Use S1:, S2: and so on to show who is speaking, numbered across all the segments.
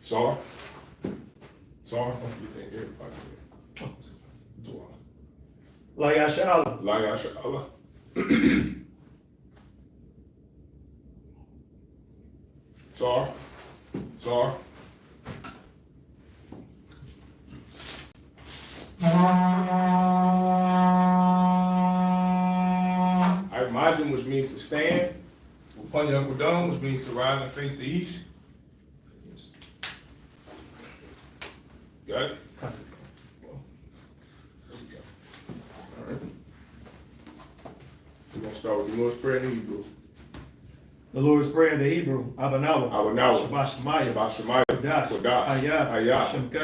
S1: Sorry. Sorry. You think everybody did.
S2: La Yasha Allah.
S1: La Yasha Allah. Sorry. Sorry. I imagine, which means to stand. Upon your Uncle Dome, which means to rise and face the east. Got it? All right. We're going to start with the Lord's Prayer in Hebrew.
S2: The Lord's Prayer in the Hebrew, Abanawa, Shabbat Shemaya, Kodash, Ayah, Shemka,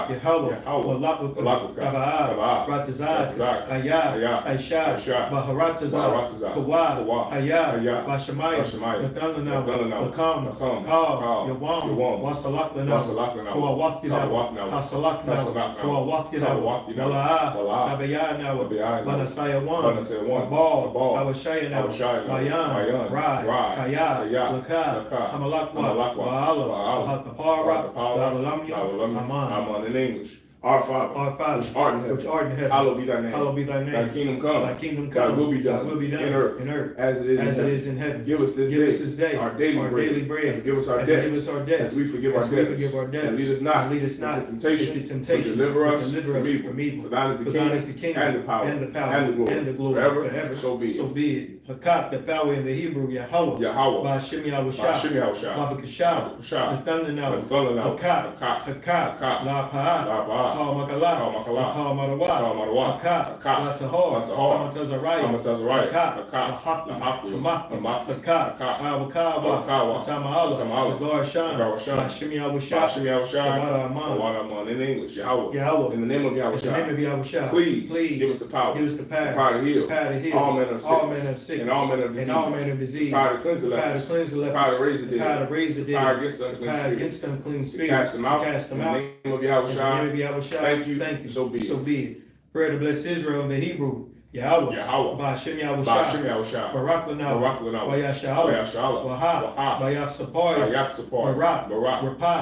S2: Yahweh, Walakuk, Kaba'ah, Ratazak, Ayah, Aisha, Baharatazak, Kawa, Ayah, Bashemaya, Nathanaw, Lakam, Kal, Yawam, Wasalaklanau, Kawawathinau, Kasalaknau, Kawawathinau, Wala'ah, Tabayanaw, Banasayawan, Bal, Awashayanau, Mayan, Rai, Kaya, Lakah, Hamalakwa, Wa'ala, Ha'kapara, La'alamya, Aman.
S1: In English. Our Father, which art in heaven, hallowed be thy name.
S2: Hallowed be thy name.
S1: Thy kingdom come. Thy will be done. In earth. As it is in heaven. Give us this day our daily bread. And forgive us our debts. As we forgive our debtors. And lead us not into temptation. But deliver us from evil. For thine is the kingdom and the power and the glory forever. So be it.
S2: Hakat, the power in the Hebrew, Yahweh. Ba'ashem Yahushua. Babakashah. Nathanaw. Hakat. La'pa'at. Kal Makalah. Kal Marawa. Hakat. Latahor. Hamatazariah. Hakat. Hamat. Hakat. Awakawa. Tama'ala. Garshan. Ba'ashem Yahushua. Aman. In English, Yahweh. In the name of Yahushua. Please give us the power. The power to heal. All men of sickness. And all men of disease. Power to cleanse the lepers. Power to raise the dead. Power against unclean spirits. Cast them out. In the name of Yahushua. Thank you. So be it. Prayer to bless Israel in the Hebrew. Yahweh. Ba'ashem Yahushua. Barak Lanau. Wayasha Allah. Waha. Bayaf Sapar. Barak. Rapah.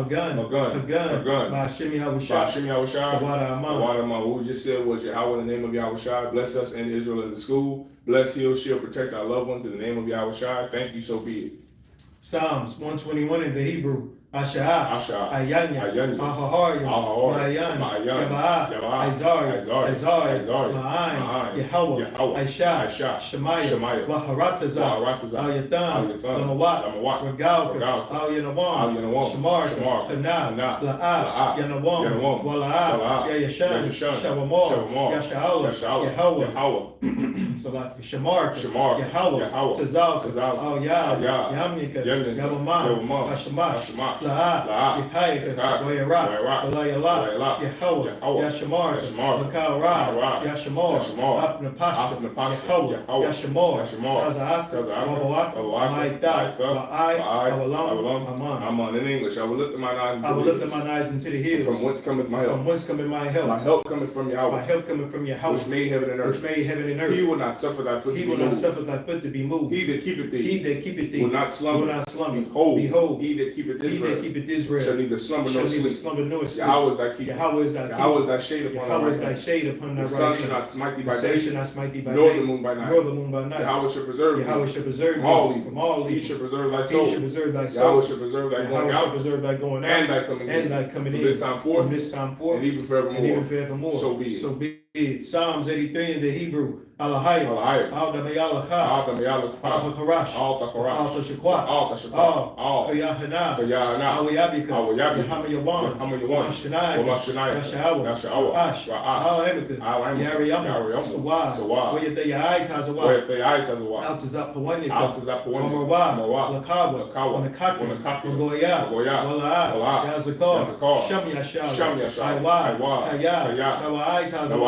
S2: Magun. Ba'ashem Yahushua. Wada Aman.
S1: What we just said was Yahweh in the name of Yahushua. Bless us and Israel in the school. Bless, heal, shield, protect our loved ones in the name of Yahushua. Thank you, so be it.
S2: Psalms 121 in the Hebrew. Asha'ah, Ayanya, Ahaharyam, Ma'ayan, Yaba'ah, Isaiah, Ma'ayin, Yahweh, Aisha, Shemaya, Waharatazah, Al-Yatham, Lamawat, Regalka, Al-Yanawam, Shemarka, Hana, La'ah, Yanawam, Wala'ah, Yayashan, Shawamor, Yasha'ala, Yahweh, Shemarka, Yahweh, Tazal, Al-Yad, Yamnika, Yabamah, Hashamash, La'ah, Yechayika, Wayarah, Walayala, Yahweh, Yashamar, Makal Ra, Yashamor, Afnapashka, Yahweh, Yashamor, Taza'at, Wawak, Ma'idai, Awalam, Aman.
S1: In English, I will lift my eyes into the hills. From whence cometh my help?
S2: My
S1: help cometh from Yahweh.
S2: Which
S1: made heaven and earth. He will not suffer thy foot
S2: to be moved.
S1: He that keepeth thee. Will not slumber.
S2: Behold,
S1: he that keepeth Israel. Shall neither slumber nor sleep.
S2: Yahweh is thy keeper.
S1: Yahweh is thy shade upon thy right hand. The sun shall not smite thee by day, nor the moon by night. Yahweh shall preserve thee from all evil. He shall preserve thy soul. Yahweh shall preserve thy going out and thy coming in. From this time forth and even forevermore. So be it.
S2: Psalms 83 in the Hebrew. Alahayim, Al-Damayalakha, Al-Kharash, Al-Tashakwat, Al-Kayahana, Al-Yabika, Yahamayawan, Washanai, Yashawa, Ash, Al-Emika, Yariyama, Sawa, Wayatayai Tazawa, Al-Tazapawanika, Marwa, Lakawa, Wanakaki, Goya, Wala'a, Yazakar, Sham Yashal, Aiwa, Kaya, Nawai Tazawa,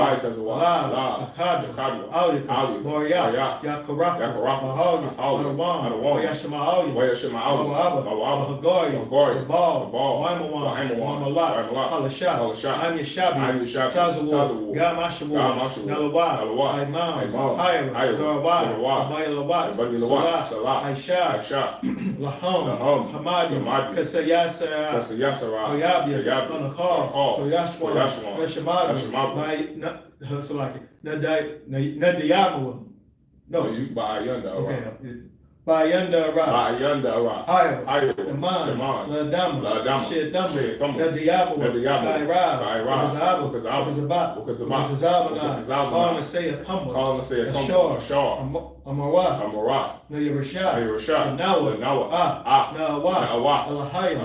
S2: La, Akhad, Aliyah, Moriah, Yakarafa, Mahalia, Adawan, Wayashima Aliyah, Mawaba, Hagari, Babal, Waimawan, Waimalak, Halasha, I'm Yashabi, Tazawu, Gamashawu, Nalawat, Imam, Hira, Zarawat, Abayalawat, Salah, Aisha, Laham, Hamadi, Kasayasa, Oyabia, Manachal, Koyashwan, Reshamadu, Nadiyamawa. No,
S1: you by Yanda.
S2: Okay. Bayanda Ra, Hire, Iman, Ladama, Shedama, Nadiyabu, Kaira, Kazaba, calling to say a Kumba, Ashar, Amara, Nayarashah, Nawa, Nawa, Alahaya,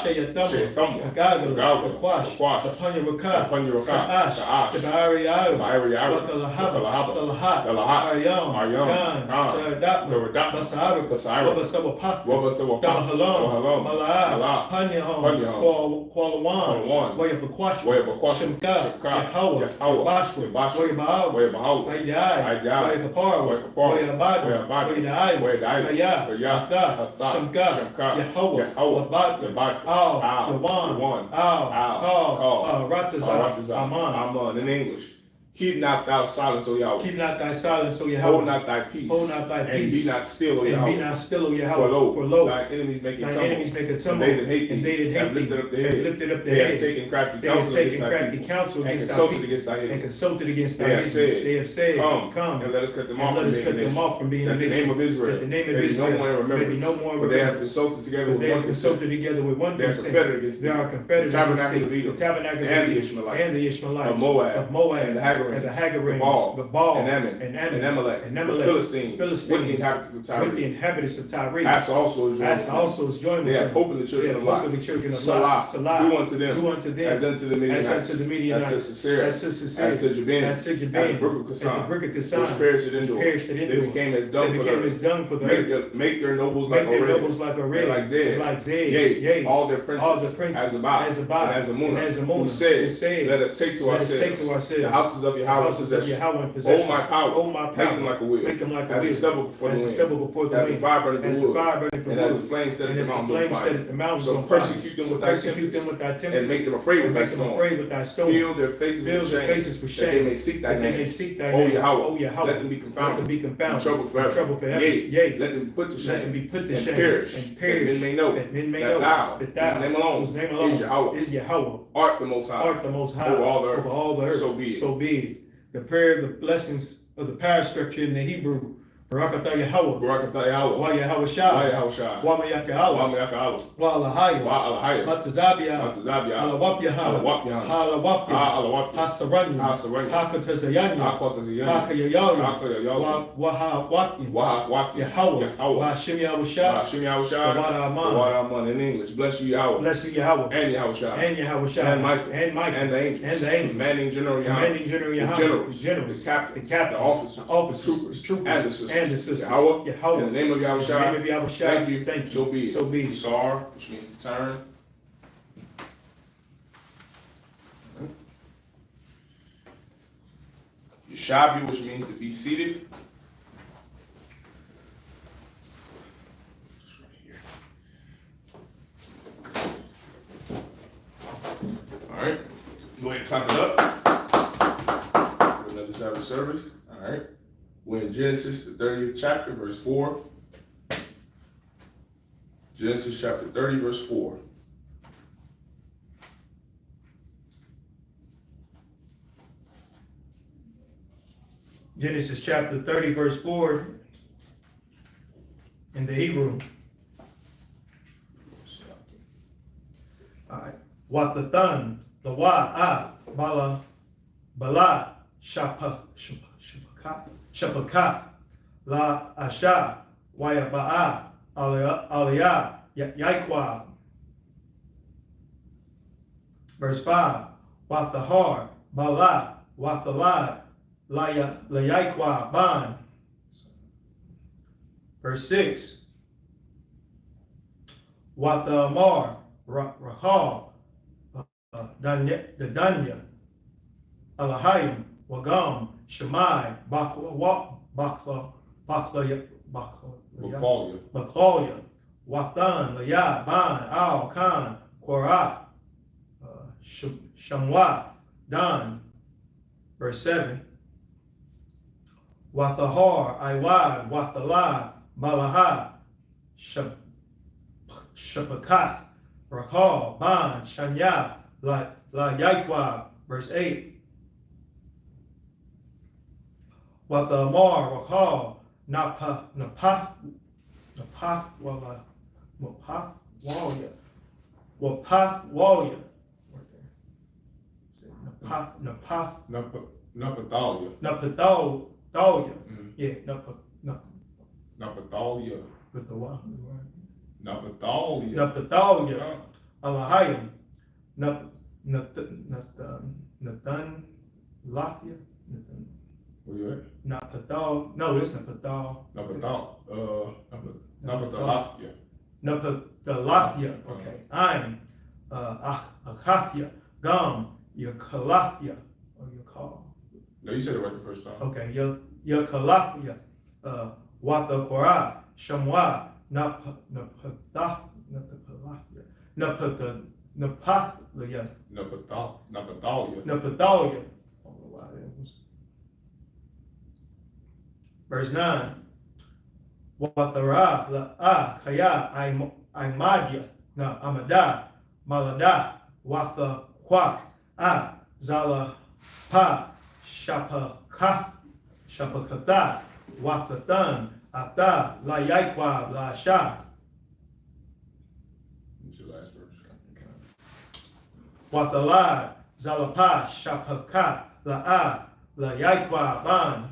S2: Shayatama, Kagagala, Kakwash, Kapanya Kaash, Kabari Wakalahat, Aryam, Khan, Basara, Wabasawapaka, Dabahalam, Malaa, Panyahom, Kualawan, Wayapakwash, Shimka, Yahawa, Bashwa, Wayabahal, Aidai, Wayakapara, Wayabad, Wayadai, Kaya, Shimka, Yahawa, Wabad, Yawan, Kal, Ratazah,
S1: Aman, in English. Keep not thou silence, O Yahweh.
S2: Keep not thy silence, O Yahweh.
S1: Hold not thy peace.
S2: Hold not thy peace.
S1: And be not still, O Yahweh.
S2: And be not still, O Yahweh.
S1: For lo, thy enemies make a tumble. And they that hate thee have lifted up their head. They have taken crafty counsel against thy people. And consulted against thy enemies. They have said, Come, and let us cut them off from being a nation. That the name of Israel may be no more remembered. For they have consulted together with one consent. They are confederate against the tabernacles of Edom and the Ishmaelites of Moab and the Hagarims, the Baal, and Amalek, the Philistines, with the inhabitants of Tyre. Asa also is joined with them. They have hope in the children of Lot. Salah, do unto them as unto the Midianites, as to Sisera, as to Jabin, as the brook of Kasan, which perished at Endor. They became as dung for the earth. Make their nobles like Oreb, and like Zed. Yea, all their princes as Zabad, and as Amunah, who said, Let us take to ourselves the houses of Yahweh in possession. Oh my power, make them like a wheel, as the stubble before the wind, as the fire burning the wood, and as the flame set the mountains on fire. So persecute them with thy tempest, and make them afraid with thy stone. Fill their faces with shame, that they may seek thy name. O Yahweh, let them be confounded, and troubled forever. Yea, let them be put to shame, and perish, that men may know that thou, whose name alone is Yahweh, art the Most High, over all the earth. So be it.
S2: The prayer of the blessings of the power structure in the Hebrew. Barakatah Yahweh. Wa Yahweh Shah. Wa Mayaka Wa Alahaya. Matazabia. Alawapya. Hasaranya. Hakatazayanya. Hakayayaya. Wahawatya. Yahweh. Shim Yahweh.
S1: Wadaman in English. Bless you, Yahweh. And Yahweh Shah. And Michael. And the angels. Commanding General Yahweh. The generals. The captains. The officers. Troopers. And the sisters. Yahweh. In the name of Yahweh. Thank you. So be it. Sar, which means to turn. Yeshabi, which means to be seated. Just right here. All right. Go ahead and clap it up. Another Sabbath service. All right. We're in Genesis, the 30th chapter, verse 4. Genesis chapter 30, verse 4.
S2: Genesis chapter 30, verse 4 in the Hebrew. All right. Watatan, the wa, bala, bala, Shapakah, La Asha, Wayaba'a, Aliyah, Yaikwa. Verse 5, Wathahar, Bala, Wathalad, Layaikwa, Ban. Verse 6, Wathamar, Rahal, the Danya, Alahayim, Wagam, Shemai, Baklalia, Wathan, Layah, Ban, Al, Khan, Korah, Shamwa, Dan. Verse 7. Wathahar, Iwad, Wathalah, Malaha, Shapakath, Rakal, Ban, Shanya, La Yaikwab. Verse 8. Wathamar, Rakal, Napath, Warrior. Napathalia. Yeah,
S1: Napathalia.
S2: Alahayim. Nathan Lathia. Napathal. No, it's Napathal. Napathalathia. Okay. I'm Achathia. Gum. Yakalathia. Or Yakal.
S1: No, you said it right the first time.
S2: Okay. Yakalathia. Wathakorah. Shamwa. Napathalia.
S1: Napathalia.
S2: I don't know why that was. Verse 9. Wathara la'a kaya imadia na amada malada watha kwak zala pa shapakatha wathathan ata la yaikwa la sha.
S1: What's your last verse?
S2: Wathalad zalapa shapaka la yaikwa ban.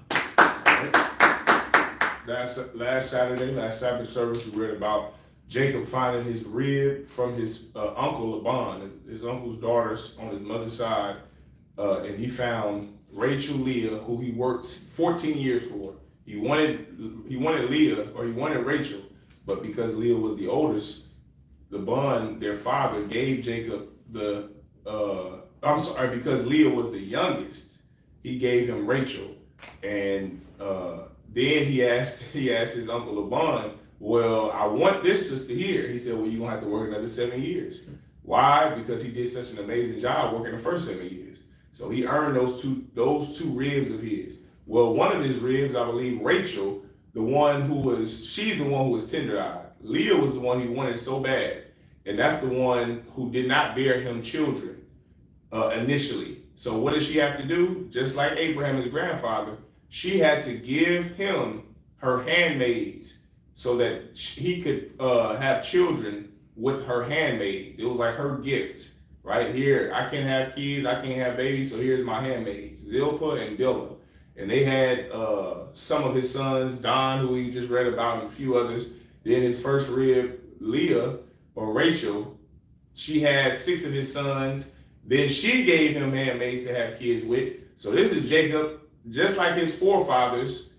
S1: Last Saturday, last Sabbath service, we read about Jacob finding his rib from his uncle Laban, his uncle's daughters on his mother's side, and he found Rachel, Leah, who he worked 14 years for. He wanted Leah, or he wanted Rachel, but because Leah was the oldest, Laban, their father, gave Jacob because Leah was the youngest, he gave him Rachel, and then he asked his uncle Laban, well, I want this sister here. He said, well, you're going to have to work another 7 years. Why? Because he did such an amazing job working the first 7 years. So he earned those two ribs of his. Well, one of his ribs, I believe, Rachel, she's the one who was tender-eyed. Leah was the one he wanted so bad. And that's the one who did not bear him children initially. So what did she have to do? Just like Abraham, his grandfather, she had to give him her handmaids so that he could have children with her handmaids. It was like her gift, right? Here, I can't have kids, I can't have babies, so here's my handmaids, Zilpah and Bilhah. And they had some of his sons, Don, who we just read about, and a few others. Then his first rib, Leah, or Rachel, she had 6 of his sons. Then she gave him handmaids to have kids with. So this is Jacob, just like his forefathers,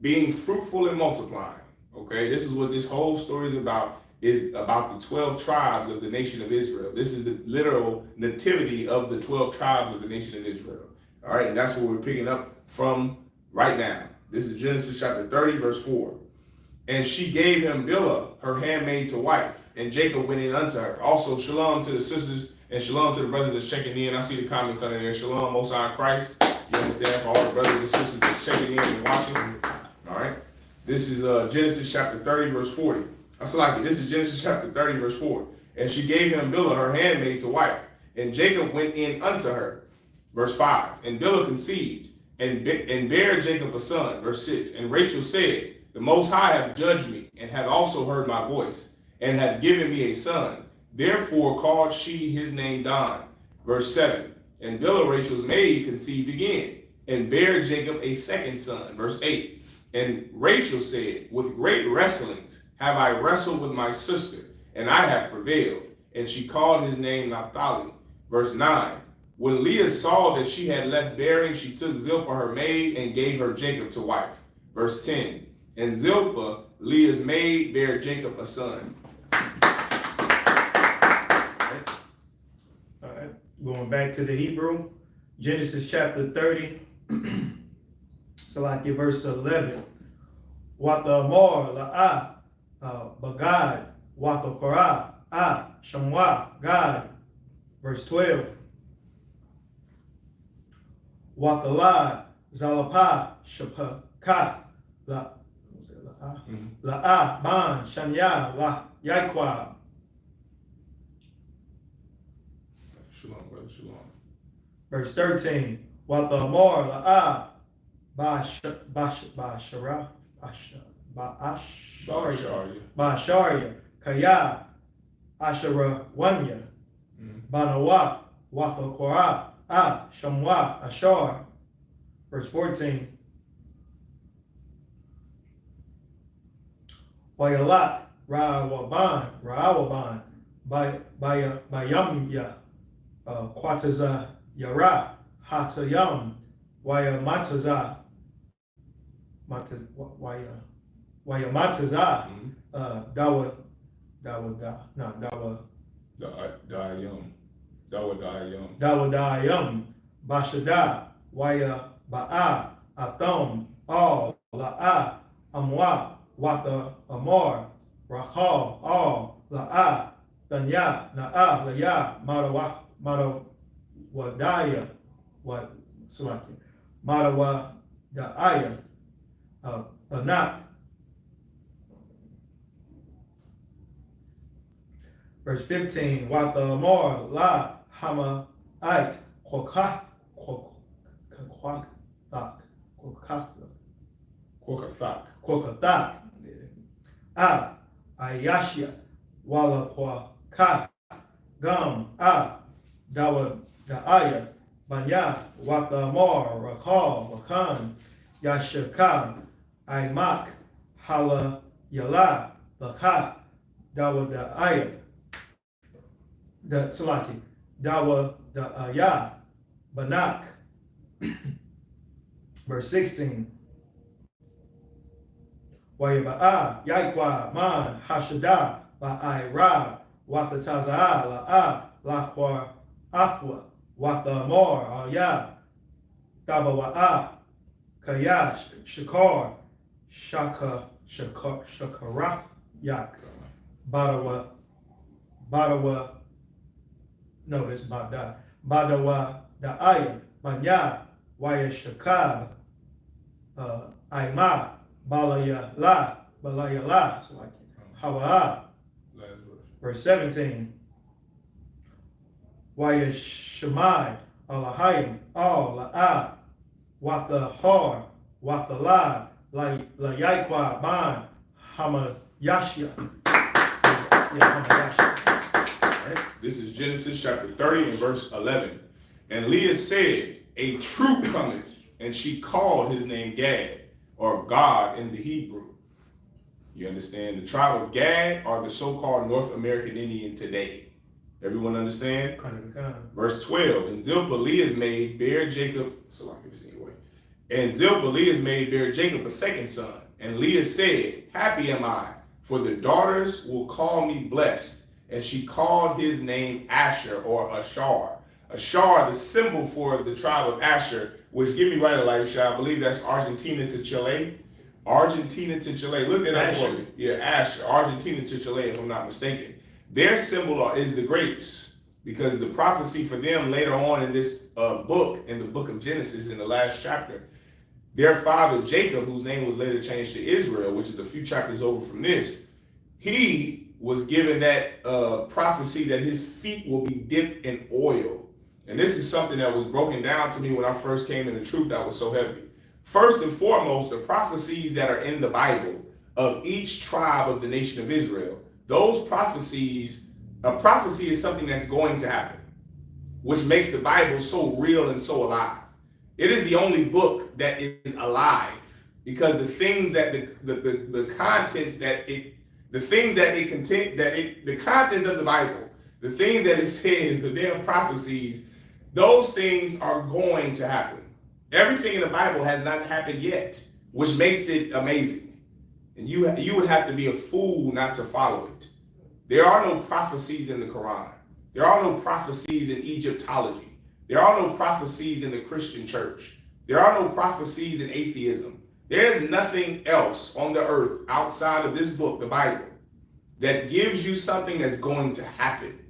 S1: being fruitful and multiplying. Okay, this is what this whole story is about the 12 tribes of the nation of Israel. This is the literal nativity of the 12 tribes of the nation of Israel. All right, and that's what we're picking up from right now. This is Genesis chapter 30, verse 4. And she gave him Bilhah, her handmaid, to wife, and Jacob went in unto her. Also, shalom to the sisters and shalom to the brothers that's checking in. I see the comments under there. Shalom, Most High in Christ. You understand? For all the brothers and sisters that's checking in and watching. All right. This is Genesis chapter 30, verse 40. That's like it. This is Genesis chapter 30, verse 4. And she gave him Bilhah, her handmaid, to wife, and Jacob went in unto her. Verse 5. And Bilhah conceived and bare Jacob a son. Verse 6. And Rachel said, the Most High hath judged me, and hath also heard my voice, and hath given me a son. Therefore called she his name Dan. Verse 7. And Bilhah, Rachel's maid, conceived again, and bare Jacob a second son. Verse 8. And Rachel said, with great wrestlings have I wrestled with my sister, and I have prevailed. And she called his name Naphtali. Verse 9. When Leah saw that she had left bearing, she took Zilpah her maid, and gave her Jacob to wife. Verse 10. And Zilpah, Leah's maid, bare Jacob a son.
S2: All right. Going back to the Hebrew, Genesis chapter 30, Salaki verse 11. Wata Amor La'a Bagad Wata Korah Shamwa God. Verse 12. Wata La Zalapa Shapaka La'a Ban Shanya La Yaquab.
S1: Shalom, brother, shalom. Verse
S2: 13. Wata Amor La'a Ba'asharya Kaya Ashara Wanya Banawat Watha Korah Shamwa Ashar. Verse 14. Wayalak Ra'awaban Bayamya Kwataza Yara Hatayam Wayamataza Wayamataza Dawadayam Bashada Waya Ba'a Atham All La'a Amwa Wata Amor Rachal All La'a Danya Na'a Laya Marawadaya what Salaki Marawadaya Banak. Verse 15. Wata Amor La Hama Ait Kwakathak Ayashia Wala Kwakath Gum Dawa Daaya Banya Wata Amor Rakal Wakan Yashakab Aimak Hala Yala Lakat Dawa Daaya the Salaki Dawa Daaya Banak. Verse 16. Wayaba'a Yaikwa Man Hashada Ba'ai Rab Wata Taza'a La'a Lakwa Afwa Wata Amor Alya Dabawa'a Kayash Shakar Shakaraf Yak Badawa no, this Bada Badawa Da'aya Banya Waya Shakab Aima Balaya La so like Hawa'a. Verse 17. Waya Shemai Alahayim All La'a Wata Har Wata La Yaikwa Ban Hamayashia.
S1: This is Genesis chapter 30 and verse 11. And Leah said, a troop cometh, and she called his name Gad, or God in the Hebrew. You understand? The tribe of Gad are the so-called North American Indian today. Everyone understand? Verse 12. And Zilpah, Leah's maid, bare Jacob. And Zilpah, Leah's maid, bare Jacob a second son. And Leah said, happy am I, for the daughters will call me blessed. And she called his name Asher, or Ashar. Ashar, the symbol for the tribe of Asher, which, give me right, Elisha, I believe that's Argentina to Chile. Argentina to Chile. Look at that for me. Yeah, Asher. Argentina to Chile, if I'm not mistaken. Their symbol is the grapes, because the prophecy for them later on in this book, in the book of Genesis, in the last chapter, their father Jacob, whose name was later changed to Israel, which is a few chapters over from this, he was given that prophecy that his feet will be dipped in oil. And this is something that was broken down to me when I first came in the truth that was so heavy. First and foremost, the prophecies that are in the Bible of each tribe of the nation of Israel, those prophecies, a prophecy is something that's going to happen, which makes the Bible so real and so alive. It is the only book that is alive, because the things that the contents that it the things that it contain, the contents of the Bible, the things that it says, the damn prophecies, those things are going to happen. Everything in the Bible has not happened yet, which makes it amazing. And you would have to be a fool not to follow it. There are no prophecies in the Quran. There are no prophecies in Egyptology. There are no prophecies in the Christian church. There are no prophecies in atheism. There is nothing else on the earth outside of this book, the Bible, that gives you something that's going to happen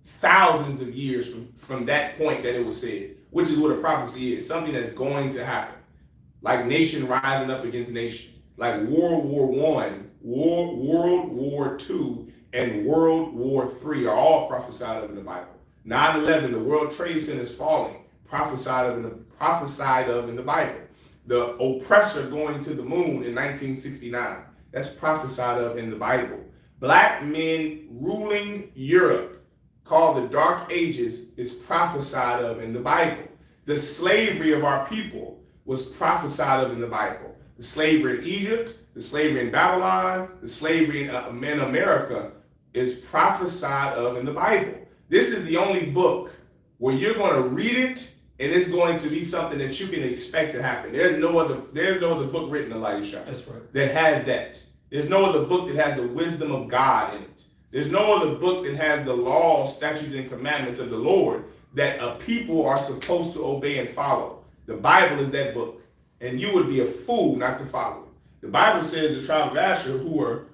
S1: thousands of years from that point that it was said, which is what a prophecy is, something that's going to happen. Like nation rising up against nation, like World War I, World War II, and World War III are all prophesied of in the Bible. 9/11, the World Trade Center is falling, prophesied of in the Bible. The oppressor going to the moon in 1969, that's prophesied of in the Bible. Black men ruling Europe, called the Dark Ages, is prophesied of in the Bible. The slavery of our people was prophesied of in the Bible. The slavery in Egypt, the slavery in Babylon, the slavery in America is prophesied of in the Bible. This is the only book where you're going to read it and it's going to be something that you can expect to happen. There's no other book written, Elisha,
S2: that's right,
S1: that has that. There's no other book that has the wisdom of God in it. There's no other book that has the laws, statutes, and commandments of the Lord that a people are supposed to obey and follow. The Bible is that book, and you would be a fool not to follow it. The Bible says the tribe of Asher,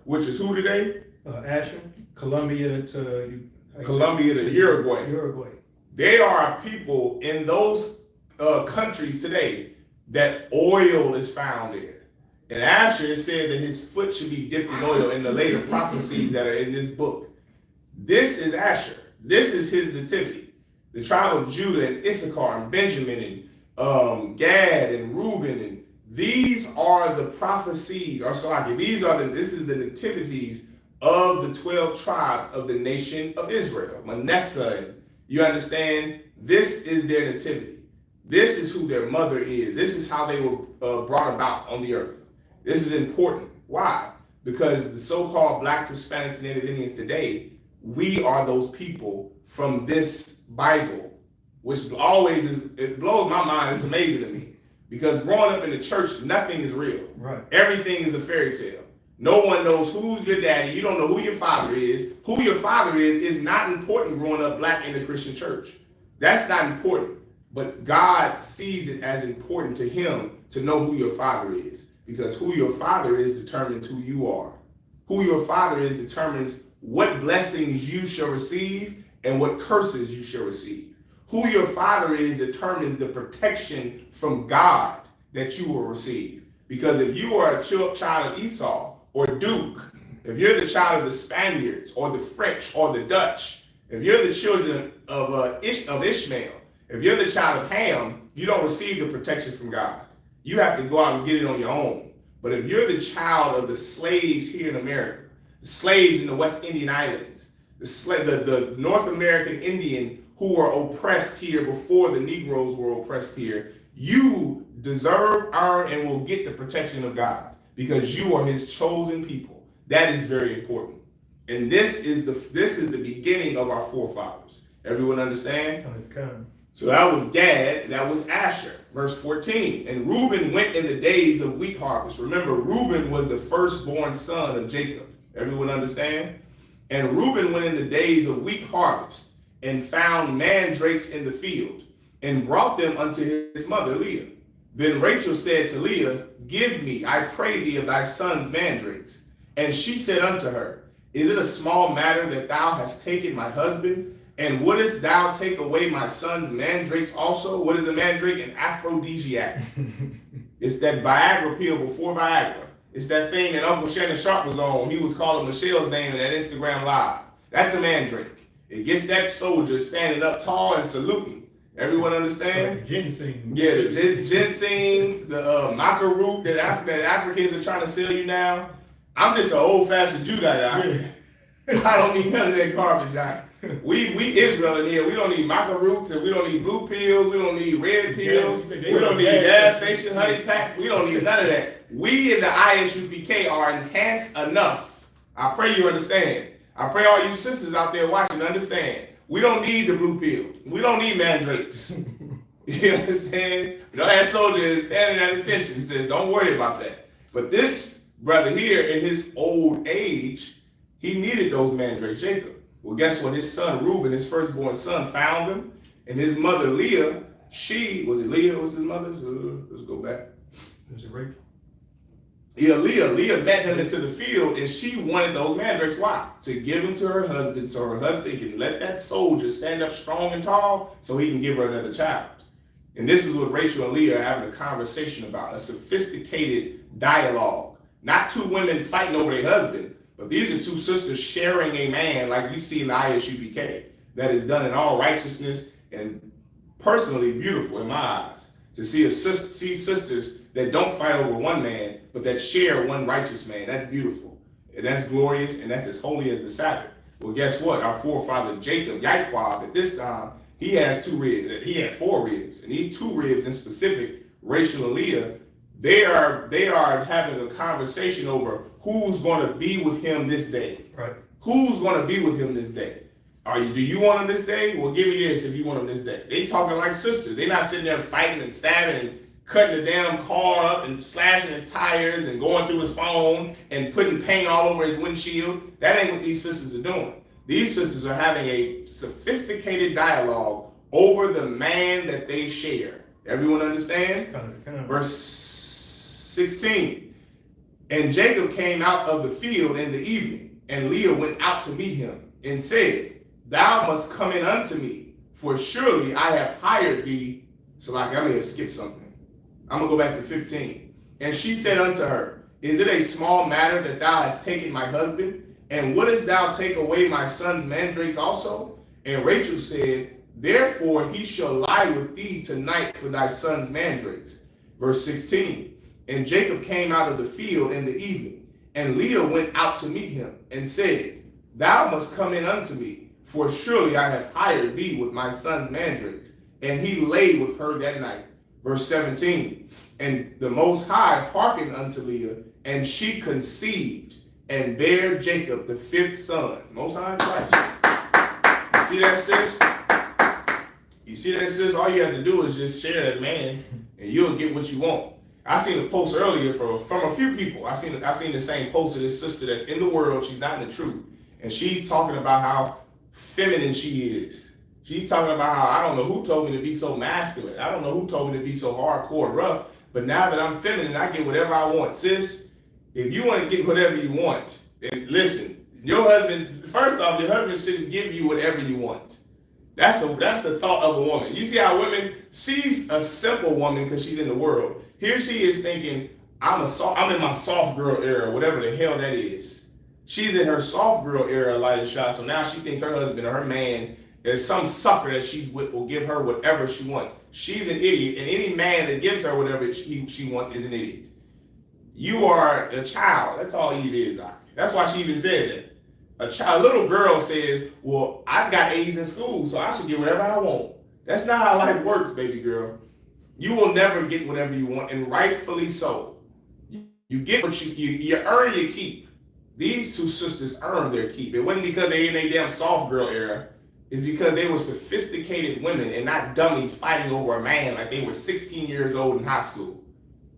S1: which is who today?
S2: Asher, Colombia to
S1: Uruguay. They are a people in those countries today that oil is found there. And Asher said that his foot should be dipped in oil in the later prophecies that are in this book. This is Asher. This is his nativity. The tribe of Judah and Issachar and Benjamin and Gad and Reuben, and these are the prophecies, this is the nativities of the 12 tribes of the nation of Israel. Manasseh, you understand? This is their nativity. This is who their mother is. This is how they were brought about on the earth. This is important. Why? Because the so-called Blacks, Hispanics, and Native Indians today, we are those people from this Bible, which it blows my mind. It's amazing to me. Because growing up in the church, nothing is real.
S2: Right.
S1: Everything is a fairy tale. No one knows who's your daddy. You don't know who your father is. Who your father is not important growing up Black in the Christian church. That's not important. But God sees it as important to him to know who your father is. Because who your father is determines who you are. Who your father is determines what blessings you shall receive and what curses you shall receive. Who your father is determines the protection from God that you will receive. Because if you are a child of Esau or Duke, if you're the child of the Spaniards or the French or the Dutch, if you're the children of Ishmael, if you're the child of Ham, you don't receive the protection from God. You have to go out and get it on your own. But if you're the child of the slaves here in America, the slaves in the West Indian Islands, the North American Indian who were oppressed here before the Negroes were oppressed here, you deserve, earn, and will get the protection of God because you are his chosen people. That is very important. And this is the beginning of our forefathers. Everyone understand?
S2: Okay.
S1: So that was Gad, that was Asher. Verse 14, and Reuben went in the days of wheat harvest. Remember, Reuben was the firstborn son of Jacob. Everyone understand? And Reuben went in the days of wheat harvest and found mandrakes in the field and brought them unto his mother Leah. Then Rachel said to Leah, give me, I pray thee, of thy son's mandrakes. And she said unto her, is it a small matter that thou hast taken my husband? And wouldest thou take away my son's mandrakes also? What is a mandrake? An aphrodisiac. It's that Viagra pill before Viagra. It's that thing that Uncle Shannon Sharp was on. He was calling Michelle's name in that Instagram live. That's a mandrake. It gets that soldier standing up tall and saluting. Everyone understand?
S2: Like ginseng.
S1: Yeah, the ginseng, the maca root that Africans are trying to sell you now. I'm just an old-fashioned Judite out here. I don't need none of that garbage out. We Israel in here. We don't need maca roots, and we don't need blue pills. We don't need red pills. We don't need gas station honey packs. We don't need none of that. We in the ISUPK are enhanced enough. I pray you understand. I pray all you sisters out there watching understand. We don't need the blue pill. We don't need mandrakes. You understand? That soldier is standing at attention. Says, don't worry about that. But this brother here, in his old age, he needed those mandrakes, Jacob. Well, guess what? His son Reuben, his firstborn son, found them. And his mother Leah, was it Leah was his mother? Let's go back.
S2: Was it Rachel?
S1: Yeah, Leah met him into the field, and she wanted those mandrakes. Why? To give them to her husband, so her husband can let that soldier stand up strong and tall, so he can give her another child. And this is what Rachel and Leah are having a conversation about, a sophisticated dialogue. Not two women fighting over their husband, but these are two sisters sharing a man like you see in the Isupk that is done in all righteousness and personally beautiful in my eyes. To see sisters that don't fight over one man, but that share one righteous man. That's beautiful. And that's glorious, and that's as holy as the Sabbath. Well, guess what? Our forefather Jacob, Yaquab, at this time, he has 2 ribs. He had 4 ribs. And these 2 ribs in specific, Rachel and Leah, they are having a conversation over who's going to be with him this day.
S2: Right.
S1: Who's going to be with him this day? Do you want him this day? Well, give me this if you want him this day. They talking like sisters. They not sitting there fighting and stabbing and cutting the damn car up and slashing his tires and going through his phone and putting paint all over his windshield. That ain't what these sisters are doing. These sisters are having a sophisticated dialogue over the man that they share. Everyone understand? Verse 16. And Jacob came out of the field in the evening, and Leah went out to meet him and said, Thou must come in unto me, for surely I have hired thee. So like I may have skipped something. I'm going to go back to 15. And she said unto her, Is it a small matter that thou hast taken my husband? And wouldest thou take away my son's mandrakes also? And Rachel said, Therefore he shall lie with thee tonight for thy son's mandrakes. Verse 16. And Jacob came out of the field in the evening, and Leah went out to meet him, and said, Thou must come in unto me, for surely I have hired thee with my son's mandrakes. And he lay with her that night. Verse 17. And the Most High hearkened unto Leah, and she conceived, and bare Jacob the 5th son. Most High Christ. You see that, sis? You see that, sis? All you have to do is just share that man, and you'll get what you want. I seen a post earlier from a few people. I seen the same post of this sister that's in the world. She's not in the truth. And she's talking about how feminine she is. She's talking about how I don't know who told me to be so masculine. I don't know who told me to be so hardcore and rough. But now that I'm feminine, I get whatever I want. Sis, if you want to get whatever you want, then listen, your husband, first off, your husband shouldn't give you whatever you want. That's the thought of a woman. You see how women, she's a simple woman because she's in the world. Here she is thinking, I'm in my soft girl era, whatever the hell that is. She's in her soft girl era, Elijah. So now she thinks her husband or her man is some sucker that she's with will give her whatever she wants. She's an idiot, and any man that gives her whatever she wants is an idiot. You are a child. That's all Eve is, Isaac. That's why she even said that. A little girl says, well, I got A's in school, so I should get whatever I want. That's not how life works, baby girl. You will never get whatever you want, and rightfully so. You get what you earn your keep. These 2 sisters earned their keep. It wasn't because they in a damn soft girl era. It's because they were sophisticated women and not dummies fighting over a man like they were 16 years old in high school.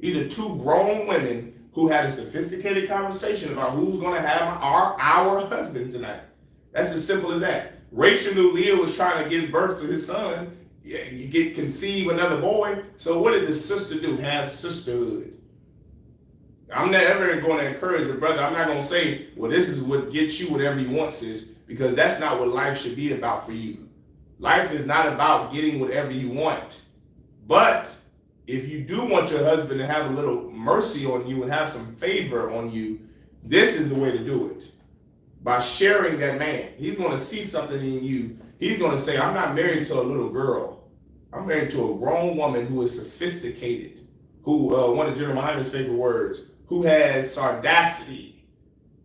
S1: These are 2 grown women who had a sophisticated conversation about who's going to have our husband tonight. That's as simple as that. Rachel knew Leah was trying to give birth to his son. You conceive another boy. So what did the sister do? Have sisterhood. I'm never going to encourage your brother. I'm not going to say, well, this is what gets you whatever you want, sis, because that's not what life should be about for you. Life is not about getting whatever you want. But if you do want your husband to have a little mercy on you and have some favor on you, this is the way to do it. By sharing that man. He's going to see something in you. He's going to say, I'm not married to a little girl. I'm married to a grown woman who is sophisticated, who, one of General Muhammad's favorite words, who has sardacity.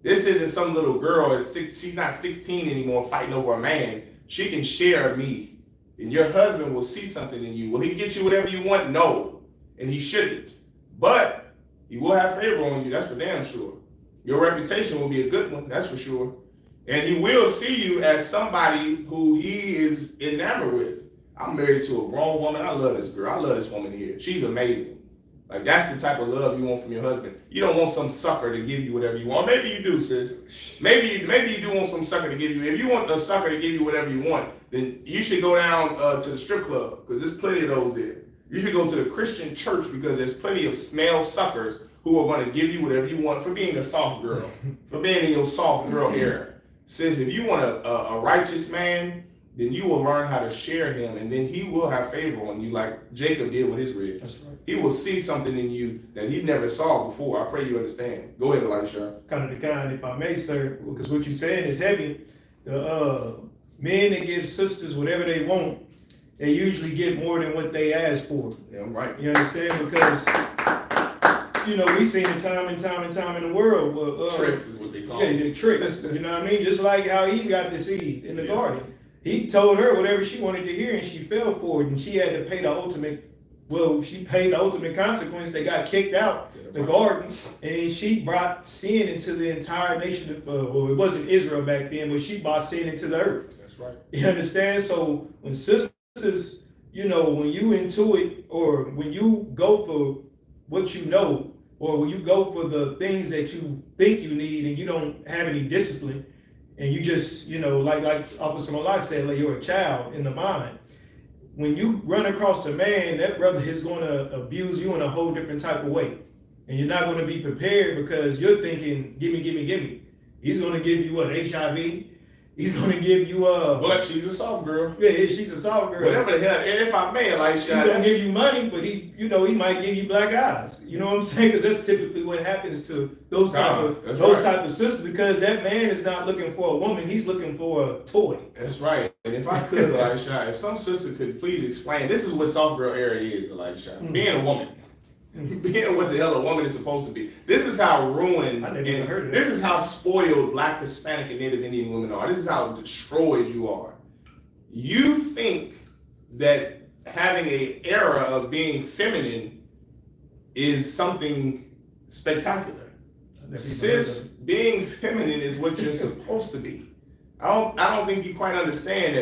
S1: This isn't some little girl. She's not 16 anymore fighting over a man. She can share me. And your husband will see something in you. Will he get you whatever you want? No. And he shouldn't. But he will have favor on you. That's for damn sure. Your reputation will be a good one. That's for sure. And he will see you as somebody who he is enamored with. I'm married to a grown woman. I love this girl. I love this woman here. She's amazing. Like, that's the type of love you want from your husband. You don't want some sucker to give you whatever you want. Maybe you do, sis. Maybe you do want some sucker to give you. If you want a sucker to give you whatever you want, then you should go down to the strip club, because there's plenty of those there. You should go to the Christian church, because there's plenty of male suckers who are going to give you whatever you want for being a soft girl, for being in your soft girl era. Sis, if you want a righteous man, then you will learn how to share him, and then he will have favor on you, like Jacob did with his rib. That's right. He will see something in you that he never saw before. I pray you understand. Go ahead, Elisha.
S2: Kind of the kind, if I may, sir, because what you're saying is heavy. The men that give sisters whatever they want, they usually get more than what they ask for.
S1: Yeah, I'm right.
S2: You understand? Because we seen it time and time in the world.
S1: Tricks is what they call
S2: it. Yeah, the tricks. You know what I mean? Just like how Eve got deceived in the garden. He told her whatever she wanted to hear, and she fell for it, and she had to pay the ultimate. Well, she paid the ultimate consequence. They got kicked out the garden, and then she brought sin into the entire nation of. Well, it wasn't Israel back then, but she brought sin into the earth.
S1: That's right.
S2: You understand? So when sisters, when you into it, or when you go for what you know, or when you go for the things that you think you need, and you don't have any discipline. And you just, like Officer Malak said, like you're a child in the mind. When you run across a man, that brother is going to abuse you in a whole different type of way. And you're not going to be prepared, because you're thinking, give me. He's going to give you what, HIV? He's going to give you
S1: But she's a soft girl.
S2: Yeah, she's a soft girl.
S1: Whatever the hell, if I may, like,
S2: he's going to give you money, but he might give you black eyes. You know what I'm saying? Because that's typically what happens to those type of sisters, because that man is not looking for a woman, he's looking for a toy.
S1: That's right. And if I could, Elisha, if some sister could please explain, this is what soft girl area is, Elisha. Being a woman. Being what the hell a woman is supposed to be. This is how ruined, this is how spoiled Black, Hispanic, and Native Indian women are. This is how destroyed you are. You think that having an era of being feminine is something spectacular. Sis, being feminine is what you're supposed to be. I don't think you quite understand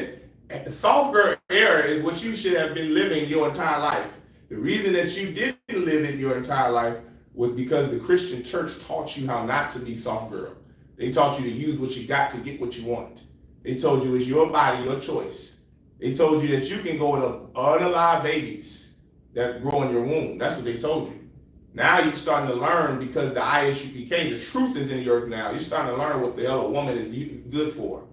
S1: that the soft girl era is what you should have been living your entire life. The reason that you didn't live it your entire life was because the Christian church taught you how not to be soft girl. They taught you to use what you got to get what you want. They told you it's your body, your choice. They told you that you can go with unalive babies that grow in your womb. That's what they told you. Now you're starting to learn, because the Isupk, the truth is in the earth now. You're starting to learn what the hell a woman is good for.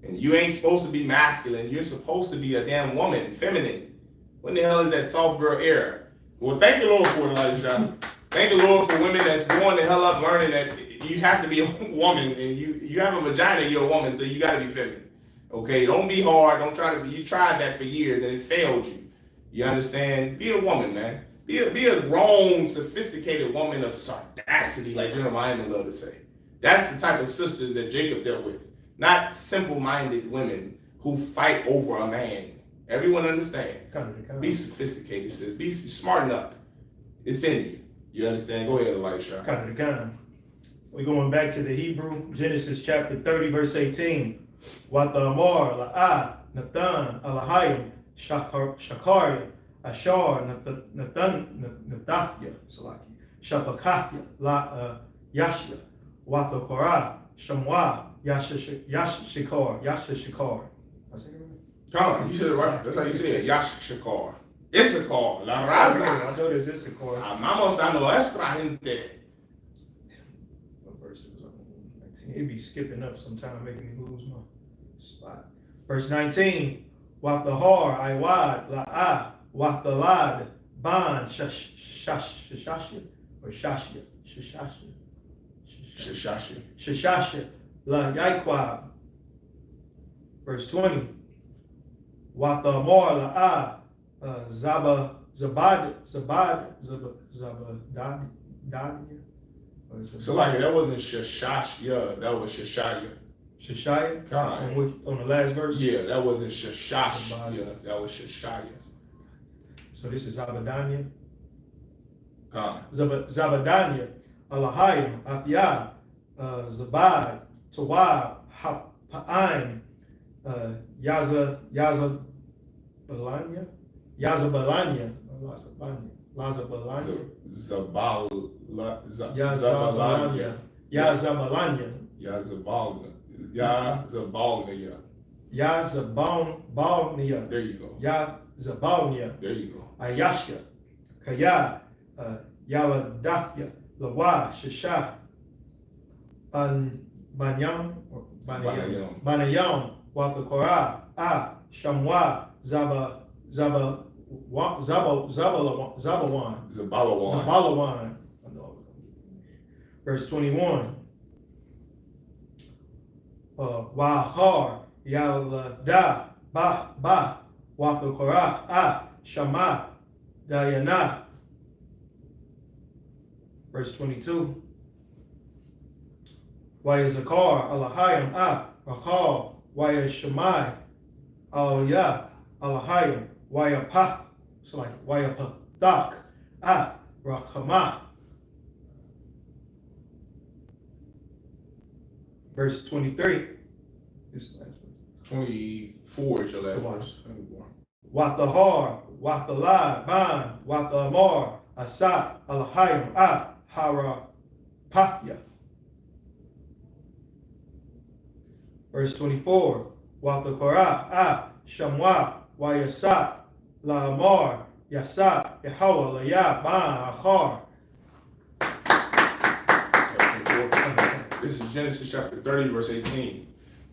S1: And you ain't supposed to be masculine. You're supposed to be a damn woman, feminine. What the hell is that soft girl era? Well, thank the Lord for it, Elijah. Thank the Lord for women that's going the hell up learning that you have to be a woman, and you have a vagina, you're a woman, so you got to be feminine. Okay, don't be hard. Don't try to be. You tried that for years and it failed you. You understand? Be a woman, man. Be a grown, sophisticated woman of sagacity, like Jeremiah would love to say. That's the type of sisters that Jacob dealt with, not simple-minded women who fight over a man. Everyone understand. Be sophisticated, sis. Be smarten up. It's in you. You understand? Go ahead, Elisha.
S2: We're going back to the Hebrew, Genesis chapter 30, verse 18. Watamar, La'ah, Nathan, Alahayim, Shakaria, Ashar, Natathya, Shapakathya, Yashia, Watakorah, Shamwa, Yashishikar. I say it right?
S1: Come on, you said it right. That's how you say it. Yashishikar. Issachar, La Raza.
S2: I know there's Issachar.
S1: Amamos a nuestra gente.
S2: What verse it was on? 19. It'd be skipping up sometime, making me lose my spot. Verse 19. Wathahar, Iwad, La'ah, Wathalad, Ban, Shashashia, or Shashia, Shashashia, La Yaikwab. Verse 20. Wathamar, La'ah, Zabadania.
S1: So like that wasn't Shashashia, that was Shashaya.
S2: Shashaya? On the last verse?
S1: Yeah, that wasn't Shashashia, that was Shashaya.
S2: So this is Zabadania?
S1: Zabadania.
S2: Zabadania, Alahayim, Athiyah, Zabad, Tawab, Ha'aim, Yazabalanya, Zabalanya.
S1: Zabalanya.
S2: Yazabalanya. Yazabalnya.
S1: There you go.
S2: Yazabalnya.
S1: There you go.
S2: Ayashka. Kaya. Yaladafya. Lawa. Shisha. Banyam. Banayam. Wakakora. Shamwa. Zabalawan. Verse 21. Wahar Yalada Ba Wakakora Shama Dayana. Verse 22. Wayazakar Alahayim Rakal Wayashamai Alaya Alahayim Wayapah. It's like Wayapadak Rakhamah. Verse 23.
S1: 24 is your last verse.
S2: Watahar, Watalai, Ban, Watamar, Asa, Alahayim, Harapatya. Verse 24. Watakora, Shamwa, Wayasa, Laamar, Yasa, Yahweh, Laya, Ban, Achar.
S1: This is Genesis chapter 30, verse 18.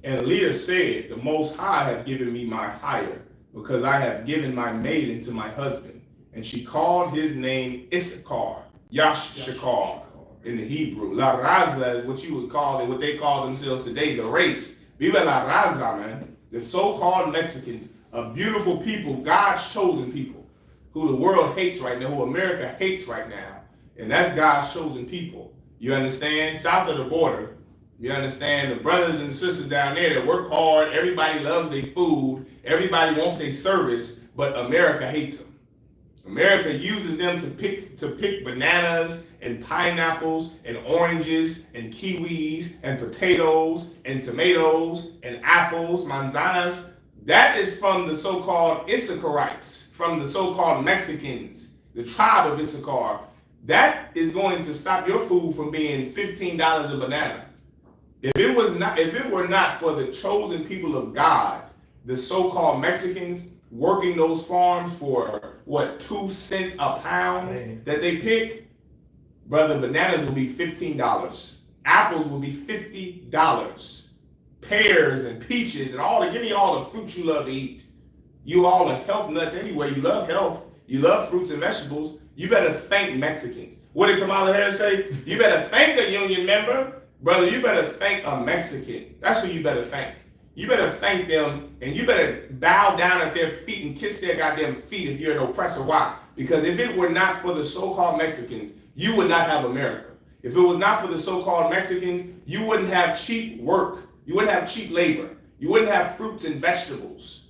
S1: And Leah said, the Most High have given me my hire, because I have given my maid into my husband. And she called his name Isupk, Yashshakar in the Hebrew. La Raza is what you would call it, what they call themselves today, the race. Viva La Raza, man. The so-called Mexicans, a beautiful people, God's chosen people, who the world hates right now, who America hates right now. And that's God's chosen people. You understand? South of the border, you understand? The brothers and sisters down there that work hard, everybody loves their food, everybody wants their service, but America hates them. America uses them to pick bananas and pineapples and oranges and kiwis and potatoes and tomatoes and apples, manzanas. That is from the so-called Issacharites, from the so-called Mexicans, the tribe of Issachar. That is going to stop your food from being $15 a banana. If it were not for the chosen people of God, the so-called Mexicans working those farms for what, 2 cents a pound that they pick, brother, bananas will be $15. Apples will be $50. Pears and peaches and give me all the fruits you love to eat. You all are health nuts anyway. You love health. You love fruits and vegetables. You better thank Mexicans. What did Kamala Harris say? You better thank a union member. Brother, you better thank a Mexican. That's who you better thank. You better thank them, and you better bow down at their feet and kiss their goddamn feet if you're an oppressor. Why? Because if it were not for the so-called Mexicans, you would not have America. If it was not for the so-called Mexicans, you wouldn't have cheap work. You wouldn't have cheap labor. You wouldn't have fruits and vegetables.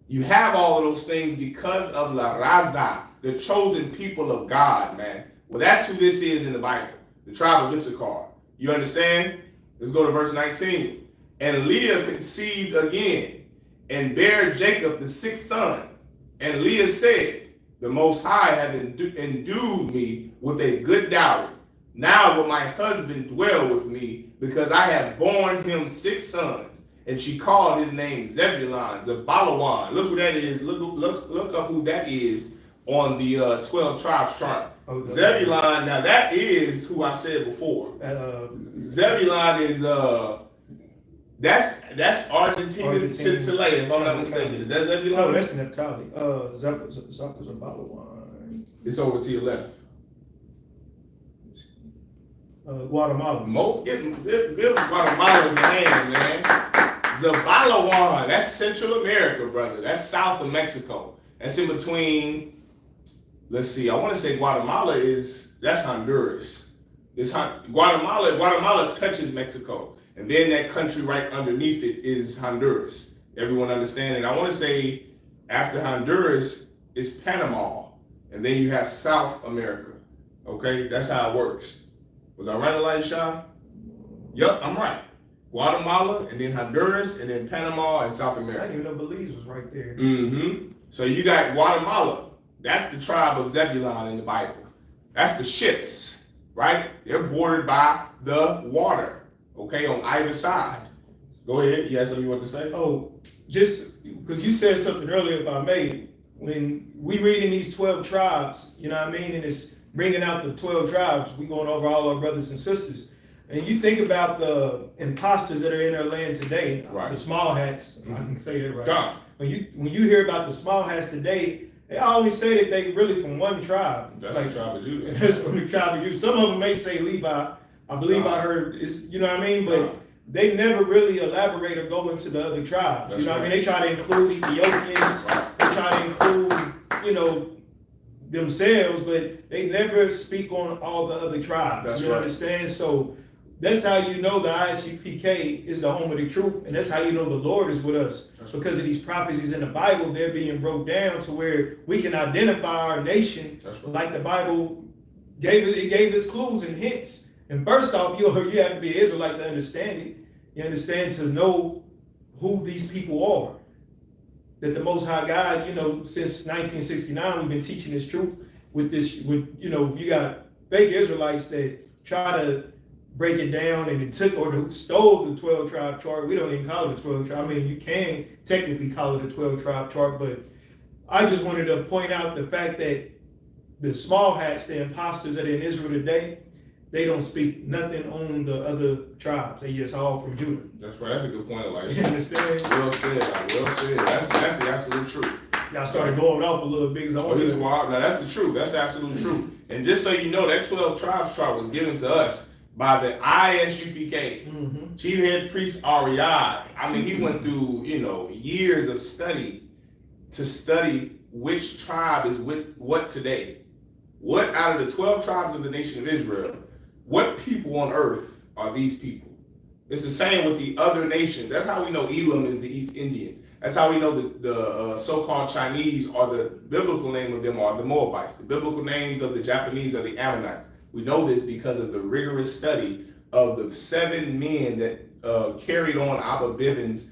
S1: You have all of those things because of La Raza, the chosen people of God, man. Well, that's who this is in the Bible, the tribe of Issachar. You understand? Let's go to verse 19. And Leah conceived again and bare Jacob the 6th son. And Leah said, the Most High hath endued me with a good dowry. Now will my husband dwell with me, because I have borne him 6 sons. And she called his name Zebulun, Zabalawan. Look who that is. Look up who that is on the 12 tribes chart. Zebulun, now that is who I said before. Zebulun is that's Argentina to Chile, if I'm not mistaken. Is that Zebulun?
S2: No, that's Naphtali. Zabalawan.
S1: It's over to your left.
S2: Guatemala.
S1: Bill Guatemala's name, man. Zabalawan. That's Central America, brother. That's south of Mexico. That's in between. Let's see. I want to say Guatemala that's Honduras. Guatemala touches Mexico, and then that country right underneath it is Honduras. Everyone understand? And I want to say after Honduras is Panama, and then you have South America. Okay, that's how it works. Was I right, Elisha? Yep, I'm right. Guatemala, and then Honduras, and then Panama and South America.
S2: I didn't even know Belize was right there.
S1: Mm-hmm. So you got Guatemala. That's the tribe of Zebulun in the Bible. That's the ships, right? They're bordered by the water, okay, on either side. Go ahead. You had something you want to say?
S2: Oh, just because you said something earlier about May. When we reading these 12 tribes, you know what I mean, and it's bringing out the 12 tribes, we going over all our brothers and sisters. And you think about the imposters that are in our land today, right. The small hats, I can say that right.
S1: God.
S2: When you hear about the small hats today, they always say that they really from one tribe.
S1: That's the tribe of Judah.
S2: That's from the tribe of Judah. Some of them may say Levi. I believe I heard it's, you know what I mean? But they never really elaborate or go into the other tribes. That's you know what I mean? They try to include Ethiopians. They try to include, you know, themselves, but they never speak on all the other tribes.
S1: That's
S2: you understand? So that's how you know the ISUPK is the home of the truth, and that's how you know the Lord is with us. Because of these prophecies in the Bible, they're being broke down to where we can identify our nation like the Bible gave us clues and hints. And first off, you have to be an Israelite to understand it. You understand to know who these people are. That the Most High God, you know, since 1969, we've been teaching this truth with you know, you got fake Israelites that try to break it down and it took or stole the 12 tribe chart. We don't even call it a 12 tribe. I mean, you can technically call it a 12 tribe chart, but I just wanted to point out the fact that the small hats, the imposters that are in Israel today, they don't speak nothing on the other tribes. They just all from Judah.
S1: That's right. That's a good point, Elijah.
S2: You understand?
S1: Well said. Well said. That's the absolute truth.
S2: Y'all started going off a little big.
S1: Now that's the truth. That's the absolute truth. And just so you know, that 12 tribes chart was given to us by the ISUPK. Chief Head Priest Ariad. I mean, he went through, you know, years of study to study which tribe is with what today. What out of the 12 tribes of the nation of Israel, what people on earth are these people? It's the same with the other nations. That's how we know Elam is the East Indians. That's how we know the so-called Chinese, or the biblical name of them are the Moabites. The biblical names of the Japanese are the Ammonites. We know this because of the rigorous study of the 7 men that carried on Abba Bivens'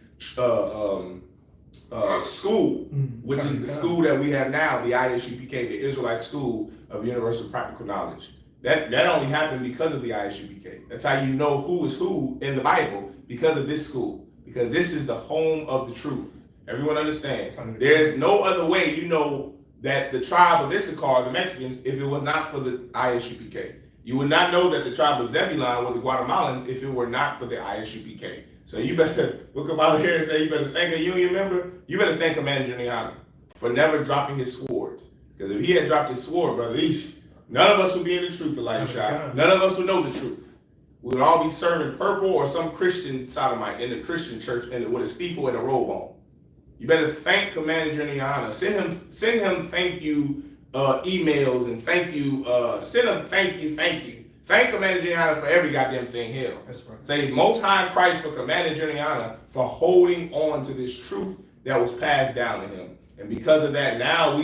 S1: school, which is the school that we have now, the ISUPK, the Israelite School of Universal Practical Knowledge. That only happened because of the ISUPK. That's how you know who is who in the Bible, because of this school. Because this is the home of the truth. Everyone understand? There's no other way you know that the tribe of Isupk, the Mexicans, if it was not for the ISUPK. You would not know that the tribe of Zebulun were the Guatemalans if it were not for the ISUPK. So you better look up out here and say you better thank a union member. You better thank Commander Juniana for never dropping his sword. Because if he had dropped his sword, brother, none of us would be in the truth, Elijah. None of us would know the truth. We would all be serving purple or some Christian sodomite in the Christian church and with a steeple and a robe on. You better thank Commander Juniana. Send him thank you emails and thank you. Send him thank you. Thank Commander Juniana for every goddamn thing. Hell,
S2: that's right.
S1: Say Most High Christ for Commander Juniana for holding on to this truth that was passed down to him. And because of that, now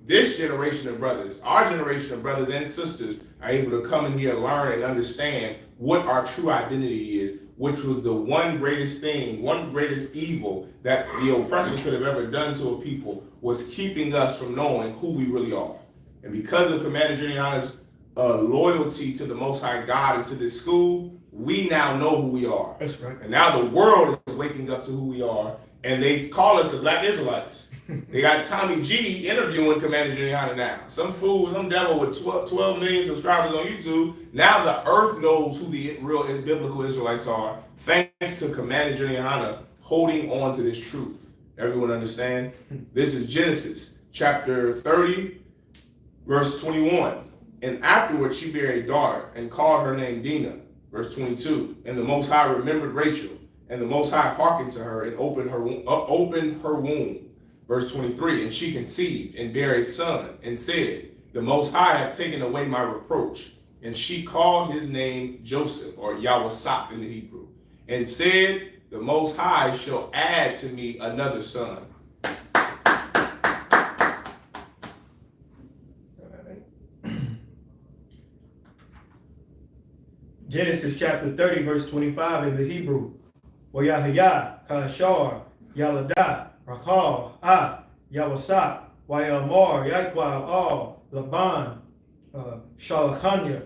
S1: this generation of brothers, our generation of brothers and sisters, are able to come in here and learn and understand what our true identity is, which was the one greatest thing, one greatest evil that the oppressor could have ever done to a people, was keeping us from knowing who we really are. And because of Commander Juniana's loyalty to the Most High God and to this school, we now know who we are.
S2: That's right.
S1: And now the world is waking up to who we are, and they call us the Black Israelites. They got Tommy G interviewing Commander Juniana now. Some fool, some devil with 12 million subscribers on YouTube. Now the earth knows who the real biblical Israelites are, thanks to Commander Juniana holding on to this truth. Everyone understand? This is Genesis chapter 30, verse 21. And afterwards she bare a daughter and called her name Dinah. Verse 22. And the Most High remembered Rachel, and the Most High hearkened to her and opened her womb. Verse 23, and she conceived and bare a son, and said, the Most High hath taken away my reproach. And she called his name Joseph, or Yahweh in the Hebrew, and said, the Most High shall add to me another son.
S2: Genesis chapter 30, verse 25 in the Hebrew. Oyahaya, Kashar, Yaladah, Rakal, Yawasap, Wayamar, Yaquab, all, Laban, Shalachania,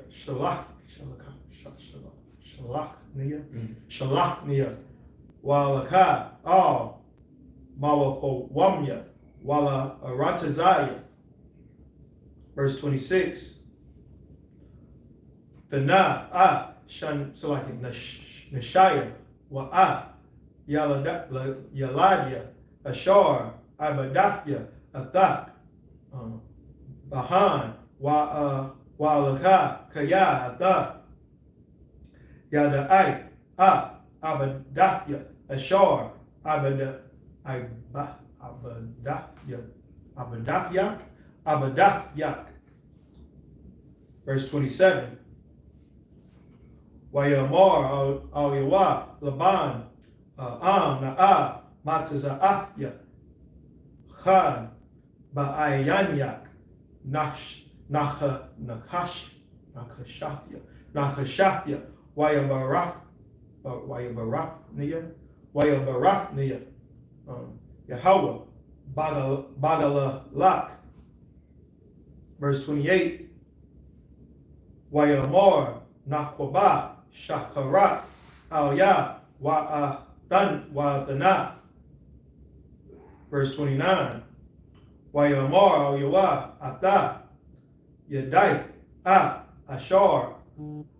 S2: Shalachnia, Walaka, all, Mawapowamya, Wala Arataziah. Verse 26. Nashaya, Wa'ah, Yaladia, Ashar, Abadathya, Athak, Bahan, Wa'alaka, Kaya, Athak, Yada'ai, Abadathya, Ashar, Abadathyak. Verse 27. Wayamar al Yawa, Laban, Na'a, Mataza'athya, Khan, Ba'ayanyak, Nakashafya, Wayabarakniya, Yahweh, Bagalalak. Verse 28. Wayamar, Nakwaba, Shakarat, Alya, Wa'atana. Verse 29. Wayamar al Yawa, Ata, Yadai, Ashar,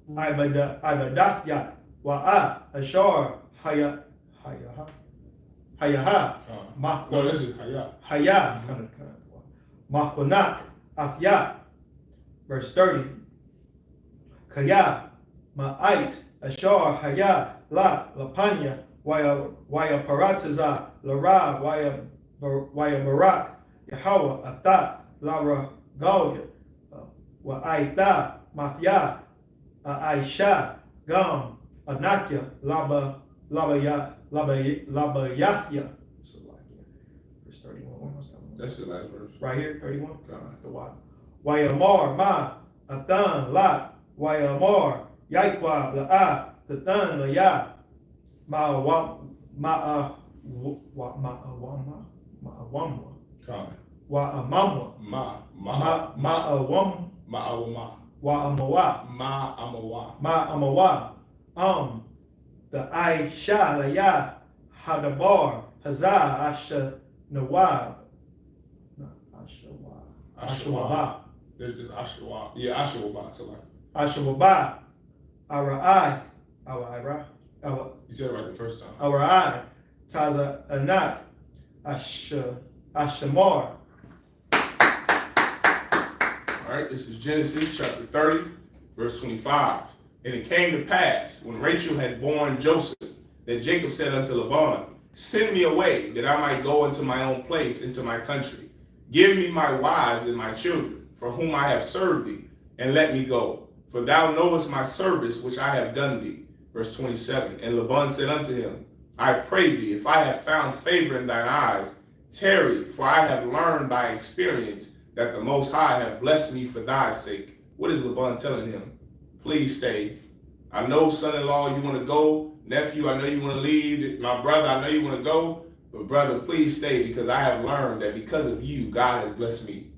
S2: Ibadathyak, Wa'a, Ashar, Hayaha.
S1: No, this is Haya.
S2: Haya, Makwanak, Afya. Verse 30. Kaya, Ma'ait, Ashar, Haya, Lapanya, Waya Parataza, Lara, Waya Barak, Yahweh, Athak, Lara Galia, Wa'aita, Mafia, Aisha, Gam, Anakya, Labayahya. Verse 31.
S1: That's the last verse.
S2: Right here, 31. The water. Wayamar, Ma, Athan, La, Wayamar, Yaquab, La'a, Tathan, Laya, Ma'awamwa, the Aisha, Laya, Hadabar, Hazah, Asha, Nawab, Ashawaba.
S1: There's Ashawaba. Yeah, Ashawaba.
S2: Ashawaba. Ara'ai.
S1: You said it right the first time.
S2: Ara'ai. Taza Anak. Ashamar.
S1: All right, this is Genesis chapter 30, verse 25. And it came to pass, when Rachel had borne Joseph, that Jacob said unto Laban, send me away, that I might go into my own place, into my country. Give me my wives and my children, for whom I have served thee, and let me go. For thou knowest my service which I have done thee. Verse 27. And Laban said unto him, I pray thee, if I have found favor in thine eyes, tarry, for I have learned by experience that the Most High have blessed me for thy sake. What is Laban telling him? Please stay. I know, son-in-law, you want to go. Nephew, I know you want to leave. My brother, I know you want to go. But brother, please stay, because I have learned that because of you, God has blessed me.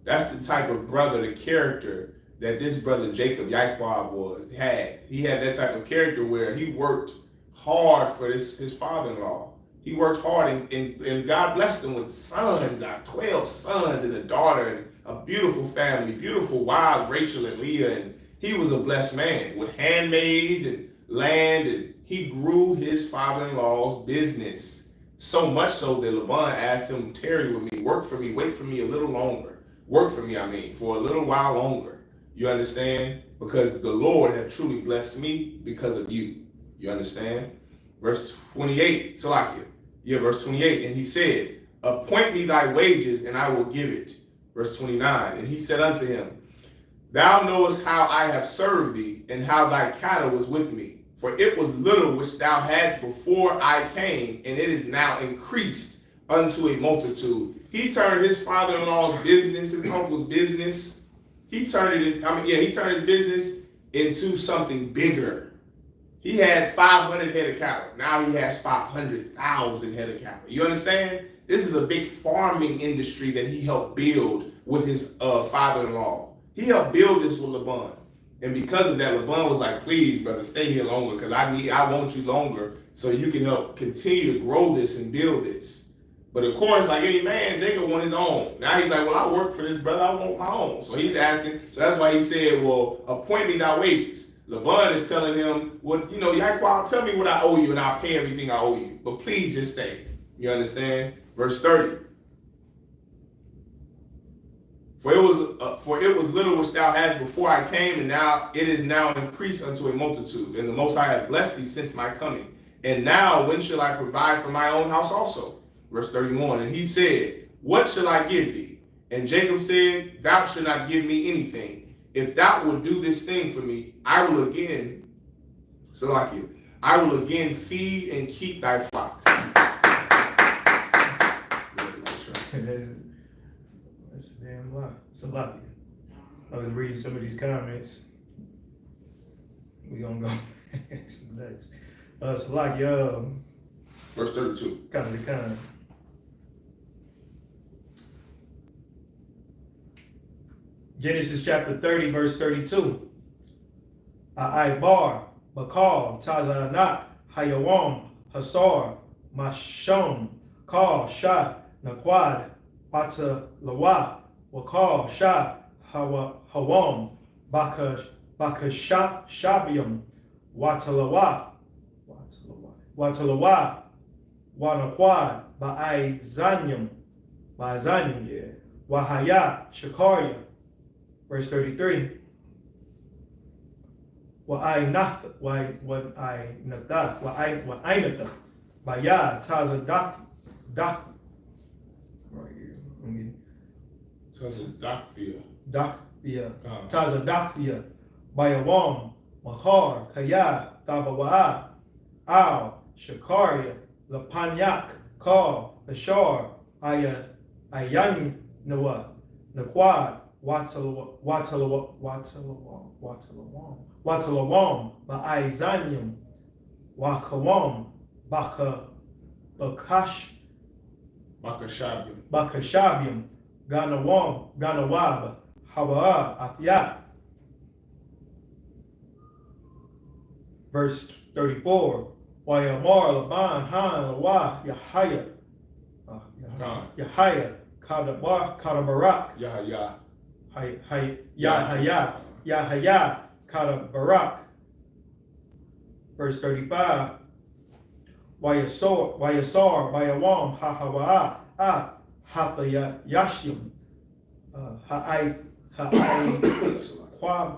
S1: That's the type of brother, the character that this brother Jacob Yaquab had. He had that type of character where he worked hard for his father-in-law. He worked hard, and God blessed him with sons, 12 sons and a daughter, and a beautiful family, beautiful wives, Rachel and Leah. And he was a blessed man with handmaids and land, and he grew his father-in-law's business. So much so that Laban asked him, tarry with me, work for me, wait for me a little longer. Work for me, for a little while longer. You understand? Because the Lord have truly blessed me because of you. You understand? Verse 28, Salakia. Yeah, verse 28. And he said, appoint me thy wages, and I will give it. Verse 29. And he said unto him, thou knowest how I have served thee, and how thy cattle was with me. For it was little which thou hadst before I came, and it is now increased unto a multitude. He turned his father-in-law's business, his uncle's business, he turned his business into something bigger. He had 500 head of cattle. Now he has 500,000 head of cattle. You understand? This is a big farming industry that he helped build with his father-in-law. He helped build this with Laban. And because of that, Laban was like, please, brother, stay here longer because I want you longer so you can help continue to grow this and build this. But of course, like any man, Jacob wanted his own. Now he's like, well, I work for this brother, I want my own. So he's asking, so that's why he said, well, appoint me thy wages. Laban is telling him, well, Yaquah, tell me what I owe you and I'll pay everything I owe you. But please just stay. You understand? Verse 30. For it was little which thou hadst before I came, and now it is now increased unto a multitude. And the Most High hath blessed thee since my coming. And now when shall I provide for my own house also? Verse 31. And he said, what shall I give thee? And Jacob said, thou shalt not give me anything. If thou wilt do this thing for me, I will again feed and keep thy flock.
S2: That's a damn lie. It's a lie. I was reading some of these comments. We gonna go next. It's like
S1: verse 32.
S2: Kind of. Genesis chapter 30, verse 32. Bar, Bakal, Tazanak, Hayawam, Hasar, Mashon, Kal, Shah, Naquad, Watalawa, Wakal, Shah, Hawam, Bakasha, Shabium, Watalawa, Wanaquad, Ba'izanium, Wahaya, Shakaria. Verse 33. Wa'ainatha, Baya, Tazadak, right here. Tazadakia, Bayawam, Mahar, Kaya, Tabawa'a, Al, Shakaria, Lapanyak, Ka, Ashar, Ayan, Nawa, Naquad, Watalawam, Ba'izanium, Wakawam, Bakashabium, Ganawab, Hawa'a, Afya. Verse 34. Wayamar, Laban, Han, Lawa, Yahaya, Kadabarak, Yahaya, Kadabarak. Verse 35. Wayasar, Bayawam, Hahawa'a, Hathayashim, Quab,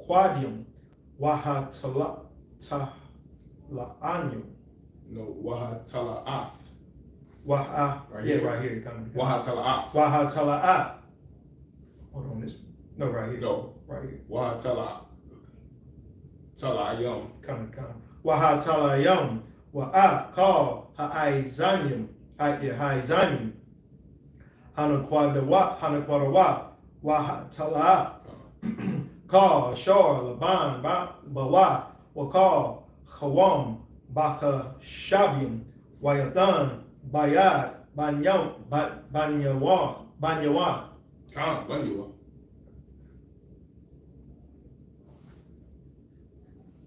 S2: Quadium, Wahatala'anyum.
S1: No, Wahatala'ath.
S2: Right here.
S1: Wahatala'ath.
S2: Wahatala'ath. Hold on, this. No, right here.
S1: No.
S2: Right here.
S1: Wahatala'ayam.
S2: Come. Wahatala'ayam. Wa'ah, call, ha'aizanium, ha'aizanium. Hanaquadawa, Wahatala'ath. Call, Shor, Laban, Bawa, Wakal, Hawam, Baka, Shabium, Wayathan, Bayad, Banyawa.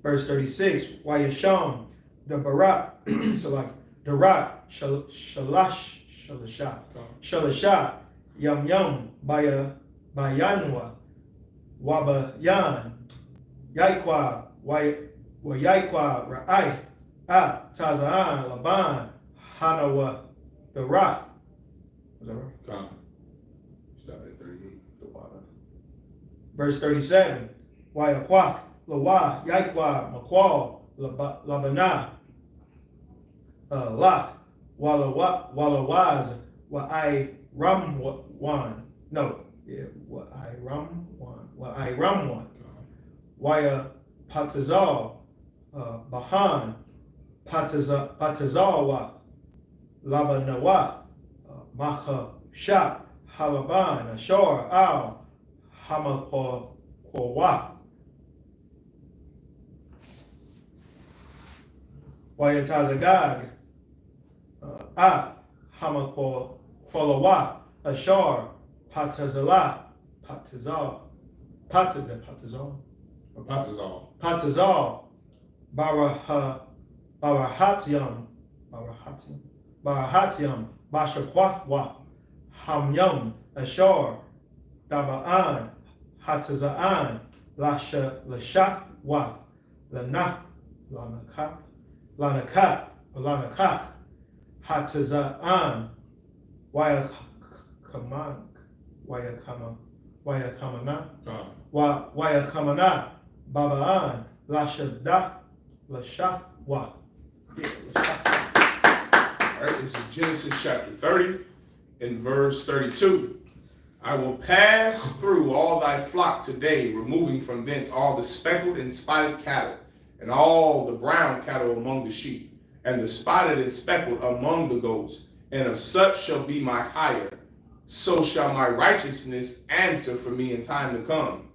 S2: Verse 36, Wayasham, the Barak, so like the Rak, Shalasha, Yam, Bayanwa, Wabayan, Yaikwa, Yaikwa, Ra'ai, Tazaan, Laban, Hanawa, the Rak. Was that right?
S1: Stop at 38.
S2: Verse 37, Wayakwak, Lawa, Yaikwa, Maqual, Labana, Lak, Walawaz, Wa'ai Ramwan. No, yeah, Wa'ai Ramwan. Waya Patazal, Bahan, Patazalwa, Labanawa, Macha Shap, Halaban, Ashor, Al, Hamakwa. Waya Tazagag, Hamakwalawa, Ashar, Patazal, Barahatiam, Bashakwathwa, Hamyam, Ashar, Daba'an, Hataza'an, Lashathwath, Lanakath, Hataza'an, Wayakamana, Baba'an, Lashathwath.
S1: All right, this is Genesis chapter 30 and verse 32. I will pass through all thy flock today, removing from thence all the speckled and spotted cattle, and all the brown cattle among the sheep, and the spotted and speckled among the goats, and of such shall be my hire. So shall my righteousness answer for me in time to come.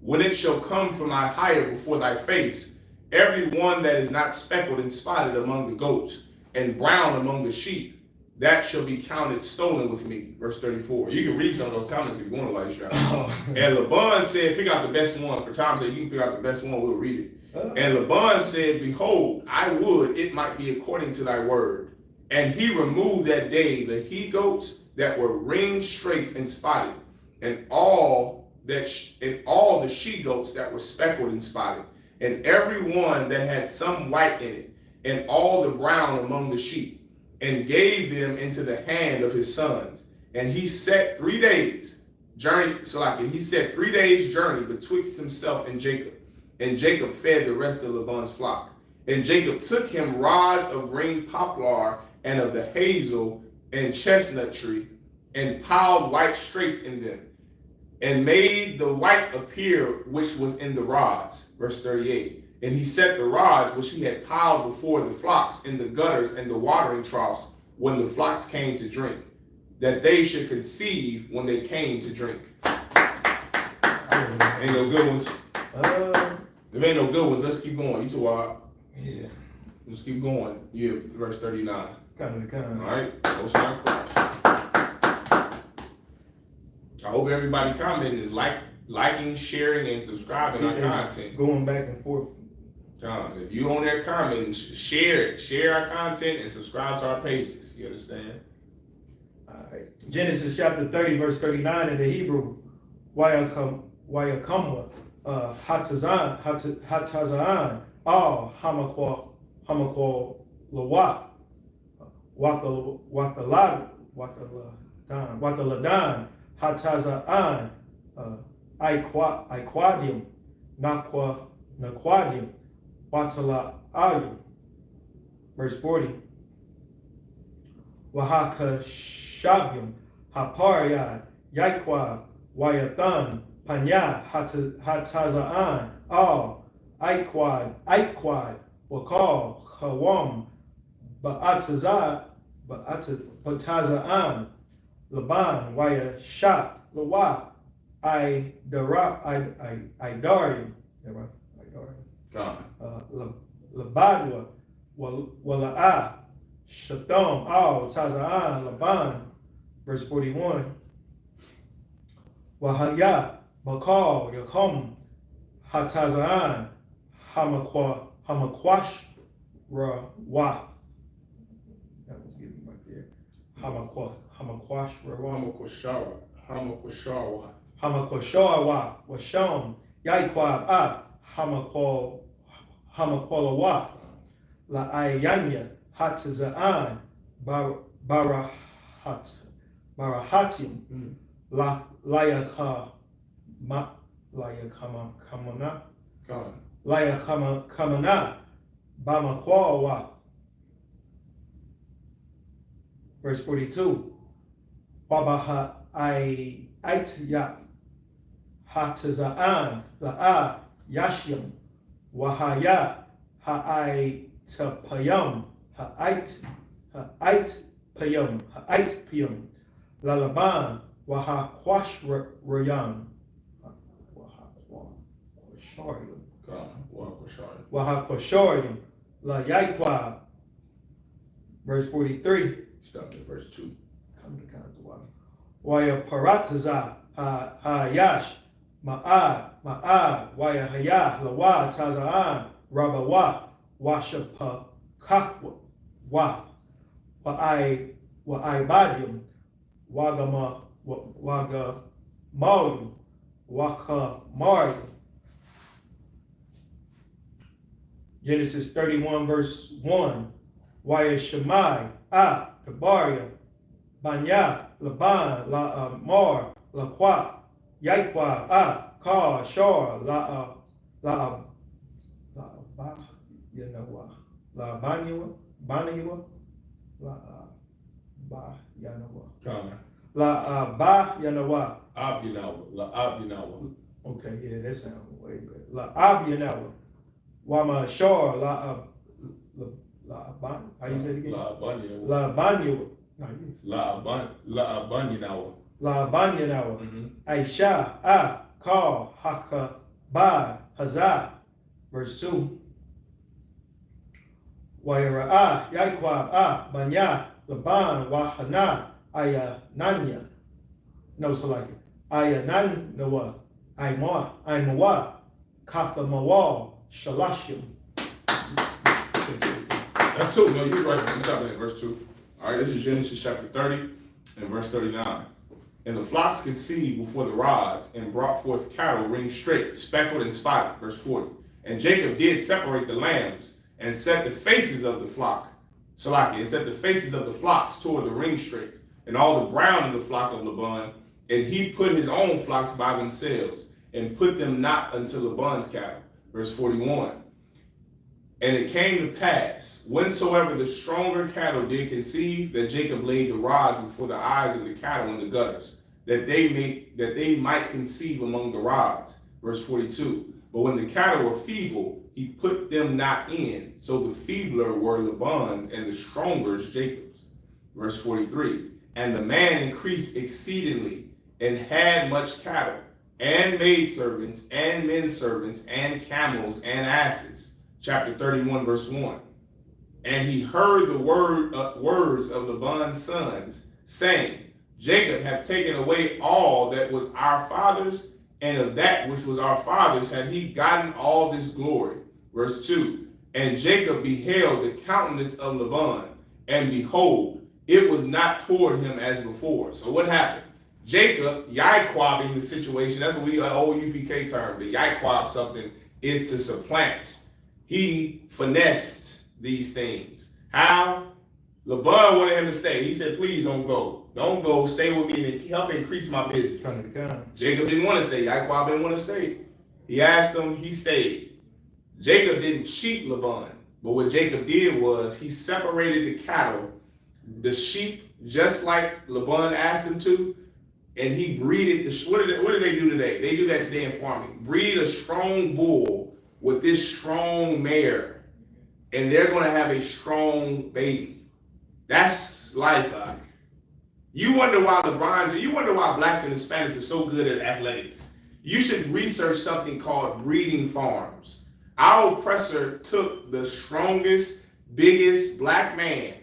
S1: When it shall come for my hire before thy face, every one that is not speckled and spotted among the goats, and brown among the sheep, that shall be counted stolen with me. Verse 34. You can read some of those comments if you want to, like Shroud. And Laban said, pick out the best one. For time's sake, you can pick out the best one, we'll read it. And Laban said, behold, I would it might be according to thy word. And he removed that day the he goats that were ringed straight and spotted, and all the she goats that were speckled and spotted, and every one that had some white in it, and all the brown among the sheep, and gave them into the hand of his sons. And he set 3 days journey, he set 3 days journey betwixt himself and Jacob. And Jacob fed the rest of Laban's flock. And Jacob took him rods of green poplar and of the hazel and chestnut tree, and piled white straights in them, and made the white appear which was in the rods. Verse 38. And he set the rods which he had piled before the flocks in the gutters and the watering troughs when the flocks came to drink, that they should conceive when they came to drink. Ain't no good ones. There ain't no good ones. Let's keep going. You too wild.
S2: Yeah.
S1: Let's keep going. You have verse 39.
S2: Kind.
S1: All right. Most High Christ. I hope everybody commenting is liking, sharing, and subscribing our content.
S2: Going back and forth.
S1: If you on there commenting, share it. Share our content and subscribe to our pages. You understand?
S2: All right. Genesis chapter 30, verse 39 in the Hebrew. Wayakamwa, Hatazan, all Hamakwa Lawath, Wataladan, Hatazaan, Iquadium, Naquadium, Watala Ayum. Verse 40. Wahaka Shabium, Hapariad, Yaquab, Wayathan, Panya, Hatazaan, all Iquad, Wakal, Hawam, Batazaan, Laban, Waya Shaf, Lawa, Idarium, Labadwa, Wala'a, Shatham, Al, Tazaan, Laban. Verse 41. Wahaya, Bakal, Yakum, Hatazaan, Hamakwash, Wath. That was getting right there. Hamakwash, Hamakwashawa, Washam, Yaikwab, Hamakwalawa, La Ayanya, Hatazaan, Barahatim, Layakamana, Bamakwawa. Verse 42. Wabaha Aityak, Hatazaan, La'a Yashyam, Wahaya, Ha'aitapayam, Ha'aitpayam, Lalaban, Wahaqwashrayan, Wahaqwasharium, La Yaiqua, Verse 43.
S1: Stop at verse 2.
S2: Come to count the water. Waya parataza hayash ma'ad waya hayah lawa tazaan rabawa washapa kahwa wa badium wagama waga malu waka mario. Genesis 31 verse 1. Waya Shemai Kabaria Banya Laban La Mar La Kwa Yaikwa Ka Shor La Ba Yanawa La Banyua Banyua La Ba Yanawa La Ba Yanawa
S1: Abinawa La Abinawa.
S2: Okay, yeah, that sounds way better. La Abinawa Wama Shor La Ban, how you say it again? La Banyanawa. La Banyanawa. Aisha, Ka, Haka, Ba, Hazah. Verse 2. Waira, Yaikwa, Banya, Laban, Wahana, Ayananya. No, so like it. Ayananawa, Aimawa, Katha Mawal, Shalashim.
S1: That's 2. No, you're right. You stopping at verse 2. All right, this is Genesis chapter 30 and verse 39. And the flocks conceived before the rods and brought forth cattle ringed straight, speckled and spotted. Verse 40. And Jacob did separate the lambs and set the faces of the flock. Salaki, and set the faces of the flocks toward the ring straight, and all the brown of the flock of Laban. And he put his own flocks by themselves and put them not unto Laban's cattle. Verse 41. And it came to pass, whensoever the stronger cattle did conceive, that Jacob laid the rods before the eyes of the cattle in the gutters, that they might conceive among the rods. Verse 42. But when the cattle were feeble, he put them not in. So the feebler were Laban's, and the strongers Jacob's. Verse 43. And the man increased exceedingly, and had much cattle, and maidservants, and men servants, and camels, and asses. Chapter 31, verse 1. And he heard the words of Laban's sons, saying, Jacob hath taken away all that was our father's, and of that which was our father's had he gotten all this glory. Verse 2. And Jacob beheld the countenance of Laban, and behold, it was not toward him as before. So what happened? Jacob, yaiquabbing the situation, that's what we, old UPK term, the yaiquab something, is to supplant. He finessed these things. How? Laban wanted him to stay. He said, please don't go. Don't go. Stay with me and help increase my business. Jacob didn't want to stay. Yaquab didn't want to stay. He asked him. He stayed. Jacob didn't cheat Laban. But what Jacob did was he separated the cattle, the sheep, just like Laban asked him to, and he breeded the, what do they do today? They do that today in farming. Breed a strong bull with this strong mare, and they're going to have a strong baby. That's life. You wonder why you wonder why blacks and Hispanics are so good at athletics. You should research something called breeding farms. Our oppressor took the strongest, biggest black man,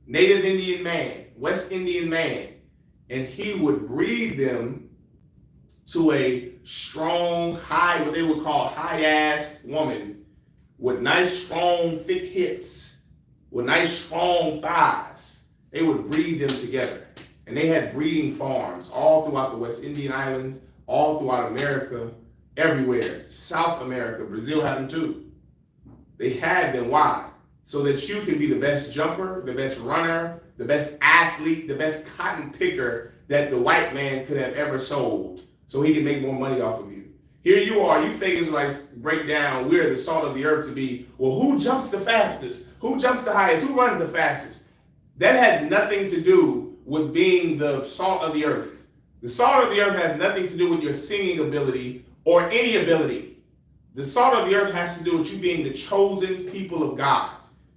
S1: Native Indian man, West Indian man, and he would breed them to a strong, high, what they would call high-assed woman with nice, strong, thick hips, with nice, strong thighs. They would breed them together. And they had breeding farms all throughout the West Indian Islands, all throughout America, everywhere. South America, Brazil had them too. They had them. Why? So that you can be the best jumper, the best runner, the best athlete, the best cotton picker that the white man could have ever sold, so he can make more money off of you. Here you are, you fake Israelites break down, we're the salt of the earth to be, well, who jumps the fastest? Who jumps the highest? Who runs the fastest? That has nothing to do with being the salt of the earth. The salt of the earth has nothing to do with your singing ability or any ability. The salt of the earth has to do with you being the chosen people of God.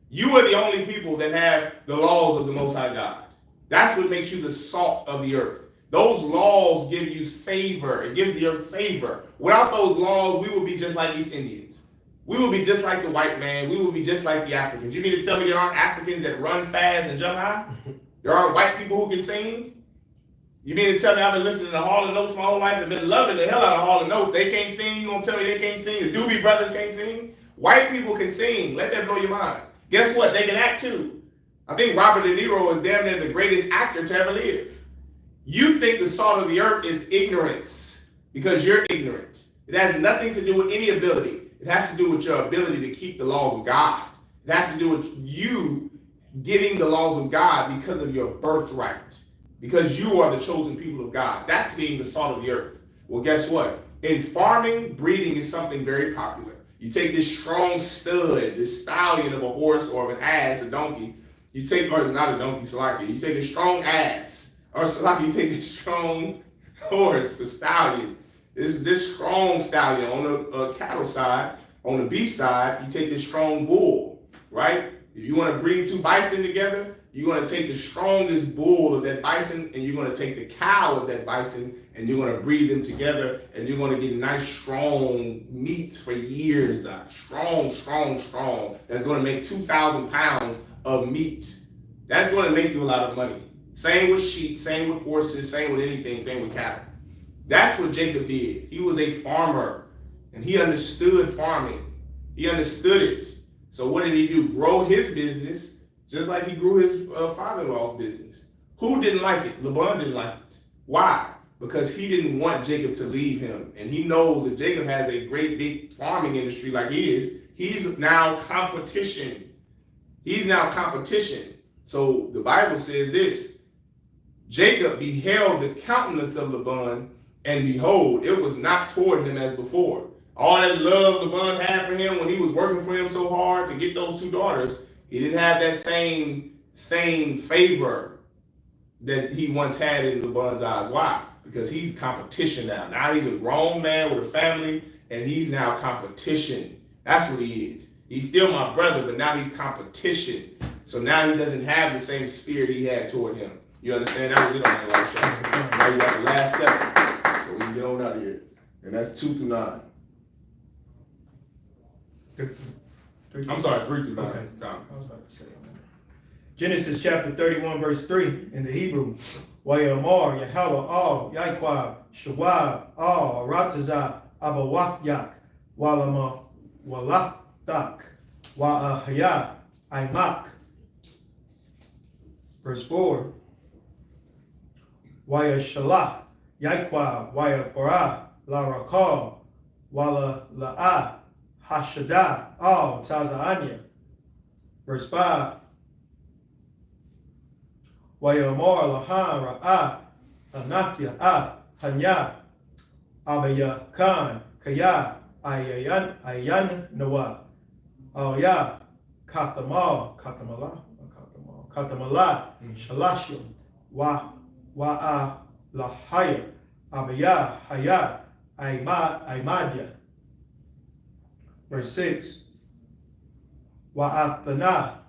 S1: You are the only people that have the laws of the Most High God. That's what makes you the salt of the earth. Those laws give you savor. It gives the earth savor. Without those laws, we would be just like East Indians. We will be just like the white man. We will be just like the Africans. You mean to tell me there aren't Africans that run fast and jump high? There aren't white people who can sing? You mean to tell me I've been listening to Hall & Oates my whole life and been loving the hell out of Hall & Oates? They can't sing? You gonna tell me they can't sing? The Doobie Brothers can't sing? White people can sing. Let that blow your mind. Guess what? They can act too. I think Robert De Niro is damn near the greatest actor to ever live. You think the salt of the earth is ignorance because you're ignorant. It has nothing to do with any ability. It has to do with your ability to keep the laws of God. It has to do with you getting the laws of God because of your birthright. Because you are the chosen people of God. That's being the salt of the earth. Well, guess what? In farming, breeding is something very popular. You take this strong stud, this stallion of a horse or of an ass, a donkey. You take, or not a donkey, Salaki. You take a strong ass. Or Salaki, you take a strong horse, a stallion. This strong stallion on the cattle side, on the beef side, you take this strong bull, right? If you want to breed two bison together, you're going to take the strongest bull of that bison and you're going to take the cow of that bison and you're going to breed them together and you're going to get nice, strong meats for years. Strong. That's going to make 2,000 pounds of meat. That's going to make you a lot of money. Same with sheep, same with horses, same with anything, same with cattle. That's what Jacob did. He was a farmer and he understood farming. He understood it. So what did he do? Grow his business just like he grew his father-in-law's business. Who didn't like it? Laban didn't like it. Why? Because he didn't want Jacob to leave him. And he knows that Jacob has a great big farming industry like he is. He's now competition. So the Bible says this: Jacob beheld the countenance of Laban, and behold, it was not toward him as before. All that love Laban had for him when he was working for him so hard to get those two daughters, he didn't have that same favor that he once had in Laban's eyes. Why? Because he's competition now. Now he's a grown man with a family, and he's now competition. That's what he is. He's still my brother, but now he's competition. So now he doesn't have the same spirit he had toward him. You understand? That was it on that last shot. Now you got the last 7. So we can get on out of here. And that's 2 through 9. I'm sorry, 3 through 9.
S2: Okay. I was about to say. Genesis chapter 31, verse 3 in the Hebrew. Wayamar, Yahweh, Al, Yaikwab, Shawab, Al, Ratazah, Abawafyak, Walama, Walafdak, Wa'ahaya, Aimak. Verse 4. Waya Shalach, Yaikwab, Waya Korah, La Rakal, Wala La'ah, Hashada, Al, Tazaanya. Verse 5. Wayamar Lahan Ra'ah, Anakya, Hanya, Abaya Khan, Kaya, Ayan Nawa, Alya, Katamala, Shalashim, Wa'a Lahaya, Abaya, Haya, Aimadya. Verse 6. Wa'athana,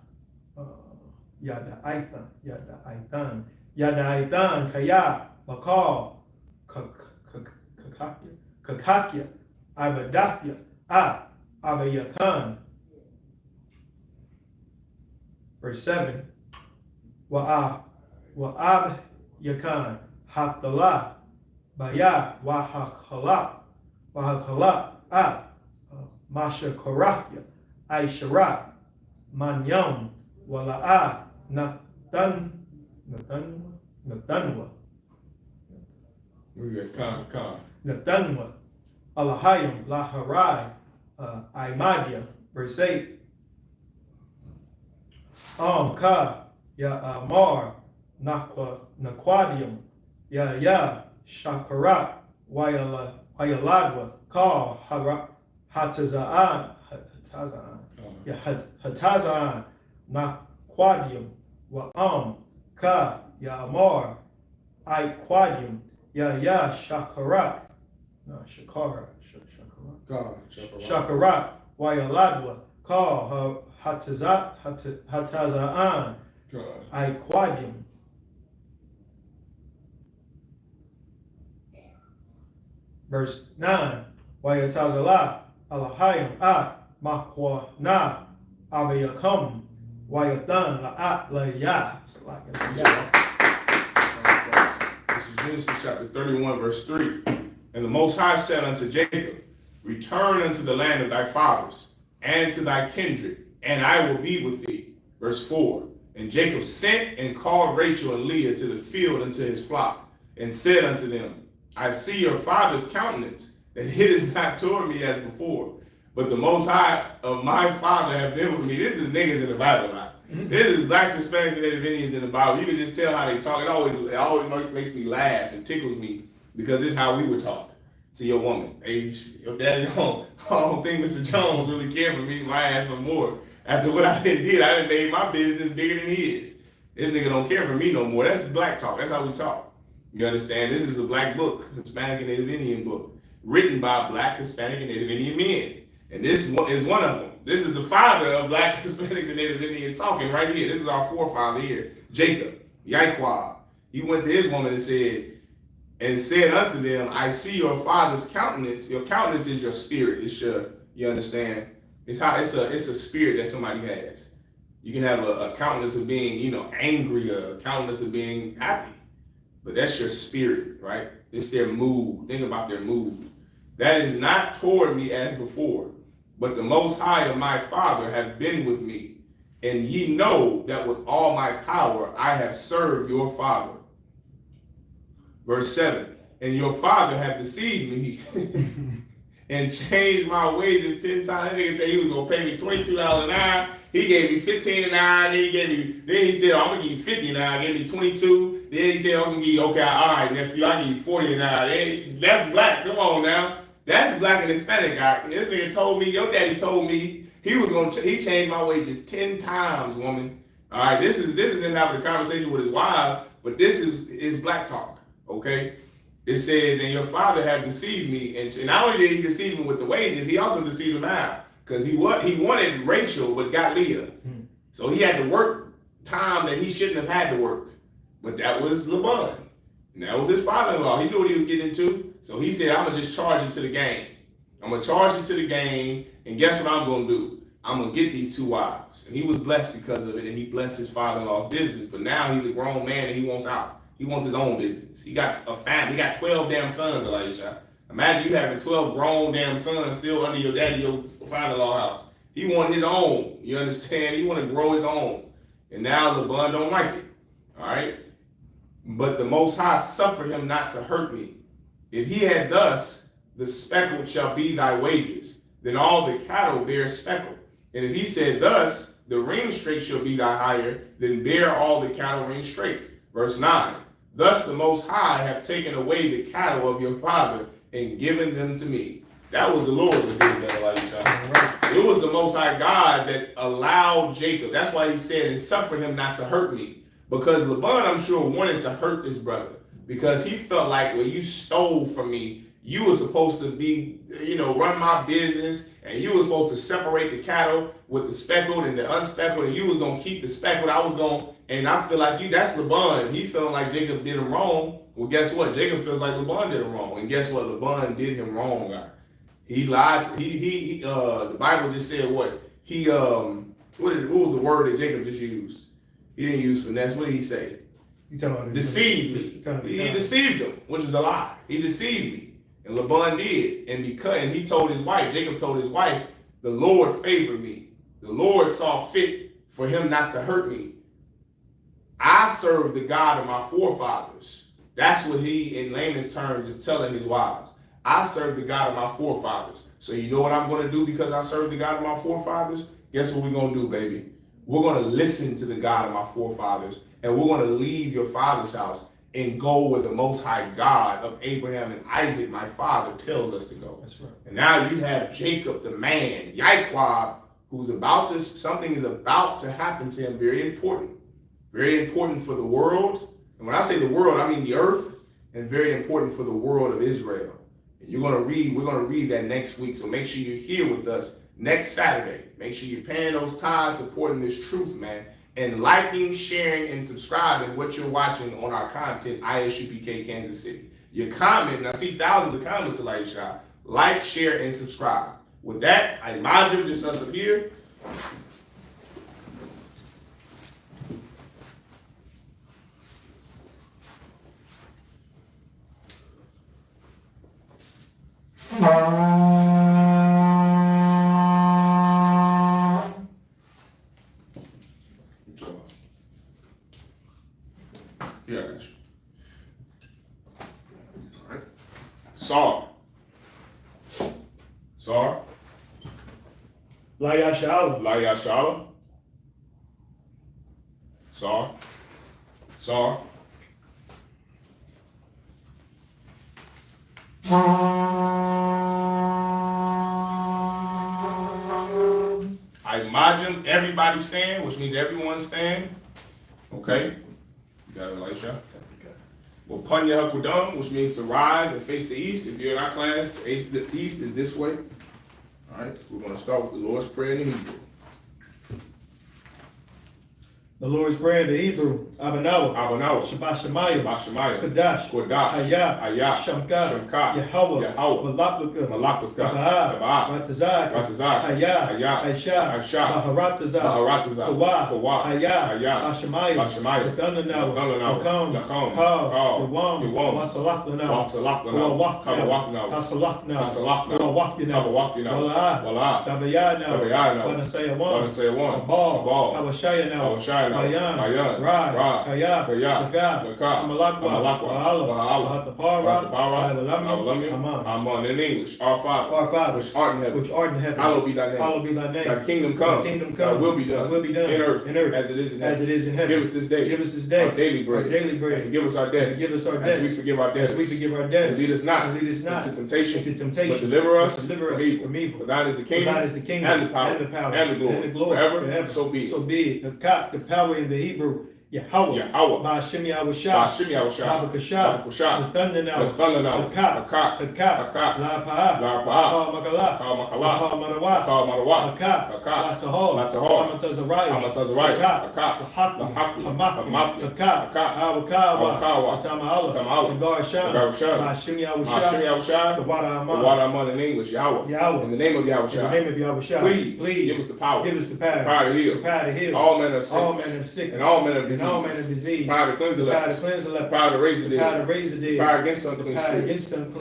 S2: Yada'aitan, Kaya, Bakal, Kakakya, Ibadafya, Abayakan. Verse 7. Wa'ab Yakan, Haftalah, Baya, Wahakala, Masha Korakya, Aishara, Manyam, Wala'a, Natanwa. Natanwa, Alahayim, Laharai, Aimadia. Verse 8. Ka, Ya Amar, Naquadium, Ya Shakarat, Wayaladwa, Ka, Hatazaan, Naquadium, Wa'am, Ka, Ya Amar, Aiquadium, Ya Shakarat, Shakarat, Wayaladwa, Ka, Hatazaan, Aiquadium. Verse 9. Wayatazala, Alahayim, makwa na abayakam wayatan la'at la'ya.
S1: This is Genesis chapter 31, verse 3. And the Most High said unto Jacob, return unto the land of thy fathers, and to thy kindred, and I will be with thee. Verse 4. And Jacob sent and called Rachel and Leah to the field unto his flock, and said unto them, I see your father's countenance, that it is not toward me as before, but the Most High of my father have been with me. This is niggas in the Bible now. This is blacks, Hispanics, and Native Indians in the Bible. You can just tell how they talk. It always makes me laugh and tickles me, because this is how we would talk to your woman. Hey, your daddy I don't think Mr. Jones really cared for me. Why ask for more? After what I did, I done made my business bigger than his. This nigga don't care for me no more. That's black talk. That's how we talk. You understand? This is a black book, Hispanic and Native Indian book, written by black, Hispanic, and Native Indian men. And this is one of them. This is the father of blacks, Hispanics, and Native Indians talking right here. This is our forefather here, Jacob, Yaiqua. He went to his woman and said unto them, I see your father's countenance. Your countenance is your spirit. It's your, you understand? It's a spirit that somebody has. You can have a countenance of being, angry, a countenance of being happy. But that's your spirit, right? It's their mood. Think about their mood. That is not toward me as before, but the Most High of my father have been with me. And ye know that with all my power I have served your father. Verse 7, and your father have deceived me and changed my wages 10 times. That nigga said he was gonna pay me $22 an hour. He gave me $15 an hour. Then he said, I'm gonna give you 50 an hour. Gave me 22. Then he said, I was gonna give you, okay, all right, nephew, I give you 40 an hour. That's black. Come on now. That's black and Hispanic guy. This nigga told me, your daddy told me he changed my wages 10 times, woman. All right, this is him having a conversation with his wives, but this is black talk, okay? It says, and your father have deceived me. And not only did he deceive him with the wages, he also deceived him out. Because he wanted Rachel, but got Leah. So he had to work time that he shouldn't have had to work. But that was Laban. And that was his father-in-law. He knew what he was getting into. So he said, I'm going to just charge into the game. I'm going to charge into the game. And guess what I'm going to do? I'm going to get these 2 wives. And he was blessed because of it. And he blessed his father-in-law's business. But now he's a grown man and he wants out. He wants his own business. He got a family. He got 12 damn sons, Elisha. Imagine you having 12 grown damn sons still under your daddy, your father-in-law house. He want his own. You understand? He want to grow his own. And now Laban don't like it. All right? But the Most High suffered him not to hurt me. If he had thus, the speckled shall be thy wages. Then all the cattle bear speckled. And if he said thus, the ring straight shall be thy hire, then bear all the cattle ring straight. Verse 9. Thus the Most High have taken away the cattle of your father and given them to me. That was the Lord that did that, Elisha. It was the Most High God that allowed Jacob. That's why he said, and suffered him not to hurt me. Because Laban, I'm sure, wanted to hurt his brother. Because he felt like, well, you stole from me. You were supposed to be, run my business. And you were supposed to separate the cattle with the speckled and the unspeckled. And you was going to keep the speckled. And I feel like that's Laban. He felt like Jacob did him wrong. Well, guess what? Jacob feels like Laban did him wrong. And guess what? Laban did him wrong, guy. He lied. The Bible just said what? What was the word that Jacob just used? He didn't use finesse. What did he say?
S2: You talking about
S1: deceived me. He deceived him, which is a lie. He deceived me. And Laban did. And he told his wife, Jacob told his wife, the Lord favored me. The Lord saw fit for him not to hurt me. I serve the God of my forefathers. That's what he, in layman's terms, is telling his wives. I serve the God of my forefathers. So you know what I'm going to do because I serve the God of my forefathers? Guess what we're going to do, baby? We're going to listen to the God of my forefathers, and we're going to leave your father's house and go where the Most High God of Abraham and Isaac, my father, tells us to go. That's right. And now you have Jacob, the man, Yaiqua, who's something is about to happen to him, very important. Very important for the world. And when I say the world, I mean the earth, and very important for the world of Israel. And we're going to read that next week. So make sure you're here with us next Saturday. Make sure you're paying those tithes, supporting this truth, man. And liking, sharing, and subscribing what you're watching on our content, Isupk Kansas City. Your comment, and I see thousands of comments, Elisha. Like, share, and subscribe. With that, I imagine this us up here. Yeah, I got you. All right. Sar.
S2: La Yashala.
S1: Sar. I imagine everybody stand, which means everyone stand. Okay. You got it, Elisha? Well, Panya Hakudam, which means to rise and face the east. If you're in our class, the east is this way. All right, we're going to start with the Lord's Prayer in Hebrew.
S2: The Lord's Prayer in the Hebrew, Abanawa, Shabbat Shemayah, Kodash, Hayah, Shamka, Yahweh, Malakluka, Gabaa, Ratazak, Hayah, Aisha, Baharatazak, Kawah, Hayah, Ashemayah, Ladunanawa, Lakam, Yawam, Wasalaklanau, Kawawakna, Tasalakna, Kawawakna, Wala, Dabayana, Wanasayawam, Abal, Kawashayana, Bayan, Ra, Kaya, Amalakwa, Aman. In English, Our Father, which art in heaven, hallowed be thy name. Thy kingdom come, thy will be done, in earth, as it is in heaven. Give us this day, our daily bread, and forgive us our debts, as we forgive our debtors. And lead us not into temptation, but deliver us from evil. For thine is the kingdom, and the power, and the glory, forever. So be it. The power in the Hebrew, Yahweh, Ba'ashem Yahushua, Babakashah, the thunder now, Hakak, La Pa'ah, Kal Marawa, Hakak, Latahol, Amatazariah, Hakak, Awakawa, Tama'ala, the Garsham, Ba'ashem Yahushua, the Water Aman
S1: in English, Yahweh, in the name of Yahushua, please give us the power to heal all men of sickness, and all men of disease, power to cleanse the leper, power to raise the dead, power against unclean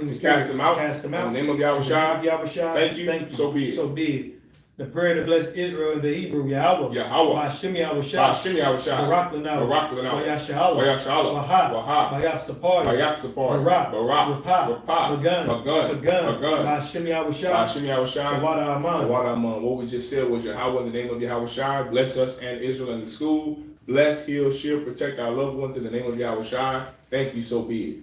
S1: spirits, cast them out. In the name of Yahushua, thank you, so be it.
S2: The prayer to bless Israel in the Hebrew, Yahweh, Ba'ashem Yahushua, Barak Lanau, Wayashala, Bayat Sapar, Barak, Bagan, Ba'ashem Yahushua, the Water Aman.
S1: What we just said was Yahweh in the name of Yahushua. Bless us and Israel in the school. Bless, heal, shield, protect our loved ones in the name of Yahushua. Thank you, so be it.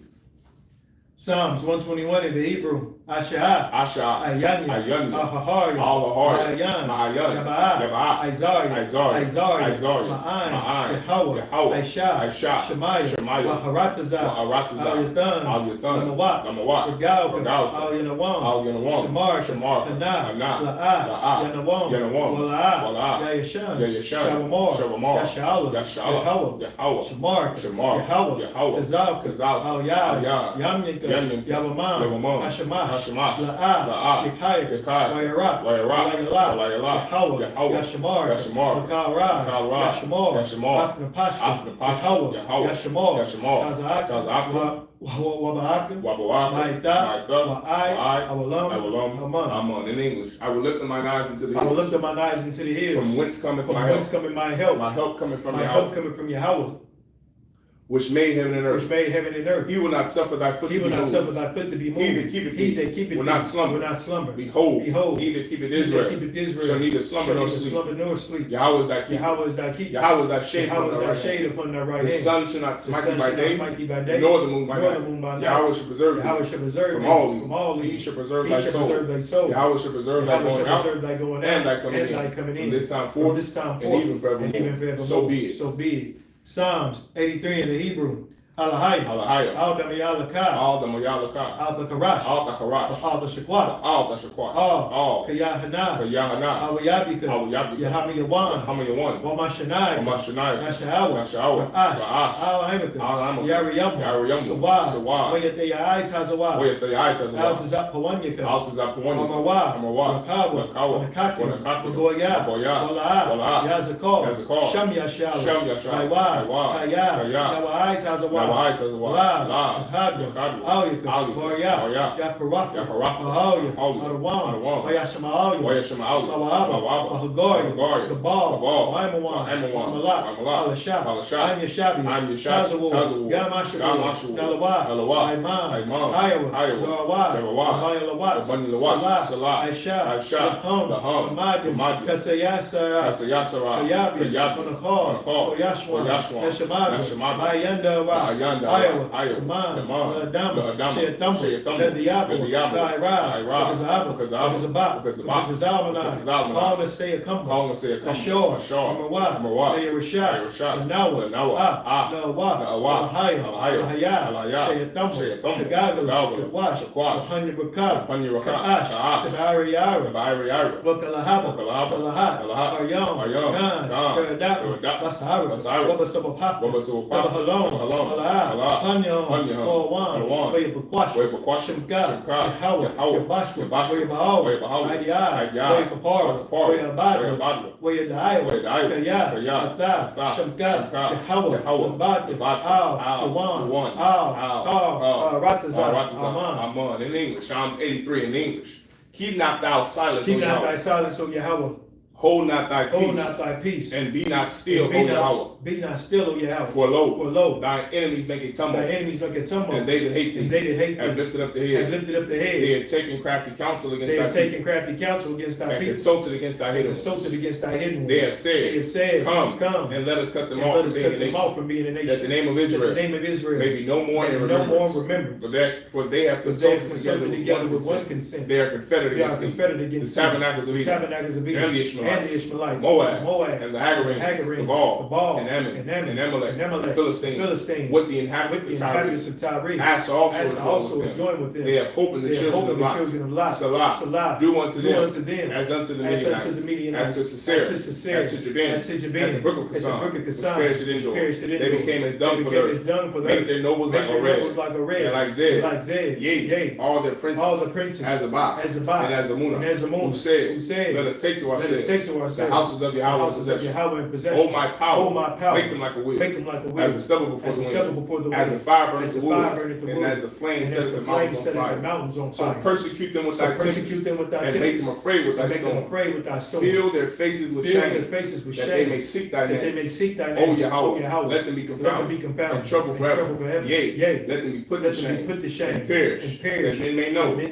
S2: Psalms 121 in the Hebrew, Asha, Ayanya, Ahahari, Ma'ayan, Yabaa, Isaiah, Ma'an, Yahweh, Aisha, Shemaiah, Baharatazah, Al-Yathan, Lamawat, Al-Yanawam, Shamar, Hana, La'ah, Yanawam, Wala'ah, Yayashan, Shavamar, Yasha'ala, Yahweh, Shamar, Yahweh, Tazal, Al-Yah, Yamnika, Yavamam, Hashemash, La'ah, Yekai, Wayarak, Yahweh, Yashamar, Kalra, Yashamar, Afnapashka, Yahweh, Taza'ak, Waba'ak, Ma'itha, Awalam, Aman. In English, I will lift up mine eyes into the hills. From whence cometh my help? My help cometh from Yahweh, which made heaven and earth. He will not suffer thy foot to be moved. He that keepeth will not slumber. Behold, he that keepeth Israel shall neither slumber nor sleep. Yahweh is thy keeper. Yahweh is thy shade upon thy right hand. The sun shall not smite thee by day, nor the moon by night. Yahweh shall preserve from all evil. He shall preserve thy soul. Yahweh shall preserve thy going out and thy coming in. From this time forth and even forevermore. So be it. Psalms 83 in the Hebrew, Alahayim, Al-Damayalaka, Al-Thakarash, Al-Thashakwat, Kayahana, Awayabika, Yahamiyawan, Wamashanai, Nashawa, Ash, Al-Hamika, Yariyamu, Sawad, Wayatayai Tazawa, Altazap Pawanyaka, Amawa, Wakawa, Wanakaki, Wagoya, Wala'a, Yazakor, Shamyashal, Maiwa, Kaya, Nawai Tazawa, La, Hadra, Alyaka, Boya, Yakarafa, Ahaya, Adawan, Wayashamalia, Lawaba, Hagoya, Gabal, Waimawan, Malak, Alashah, I'm Yashabi, Tazawu, Yamashu, Nalawa, Aiman, Iowa, Zarawa, Abayalawat, Salah, Aisha, Laham, Amadim, Kasayasara, Kayabi, Manachor, Koyashwan, Neshamad, Bayanda, Iowa, Daman, Ladam, Sheyathumba, Diablo, Kaira, Kazabak, Kazalmana, Call the Say a Kumba, Ashore, Amawa, Rashad, Nawa, Nawa, Lahaya, Sheyathumba, Kagagala, Kawash, Hanyabakar, Kaash, Tabariyara, Bakalahaba, Aryam, Khan, Karadap, Basahara, Wabasabapapa, Wabahalom, Panyon, Orwan, Wayabakwash, Shimka, Yahawa, Yabashwa, Wayabahal, IDI, Wayakapara, Wayabadra, Wayadaya, Kaya, Shimka, Yahawa, Wabadra, Al, Ratazar,
S1: Aman. In English, Psalms 83 in English. Keep not thou silence,
S2: keep not thy silence, O Yahweh.
S1: Hold not thy
S2: peace,
S1: and be not still, O Yahweh.
S2: Be not still, O Yahweh.
S1: For lo, thine enemies make a tumble.
S2: And
S1: they that hate thee, have lifted up the head. They have taken crafty counsel against thy people. And consulted against thy hidden. They have said, Come, and let us cut them off from being a nation. That the name of Israel may be no more in remembrance. For they have consulted together with one consent. They are confederate against the tabernacles of Edom, and the Ishmaelites, Moab, and the Hagarims, the Baal, and Ammon, and Amalek, the Philistines, with the inhabitants of Tyre. Asa also is joined with them. They have hope in the children of Lot. Salah, do unto them as unto the Midianites, as to Sisera, as to Jabin, as the brook of Kassan, which perished in Endor. They became as dung for the earth. Make their nobles like a red, and like Zed. Yea, all their princes, as Isupk, and as Amunah, who said, Let us take to ourselves the houses of Yahweh in possession. Oh my power, make them like a wheel, as the stubble before the wind, as the fire burneth the wood, and as the flame sets the mountains on fire. So persecute them with thy tempest, and make them afraid with thy stone. Fill their faces with shame, that they may seek thy name. O Yahweh, let them be confounded, and trouble forever. Yea, let them be put to shame, and perish, that men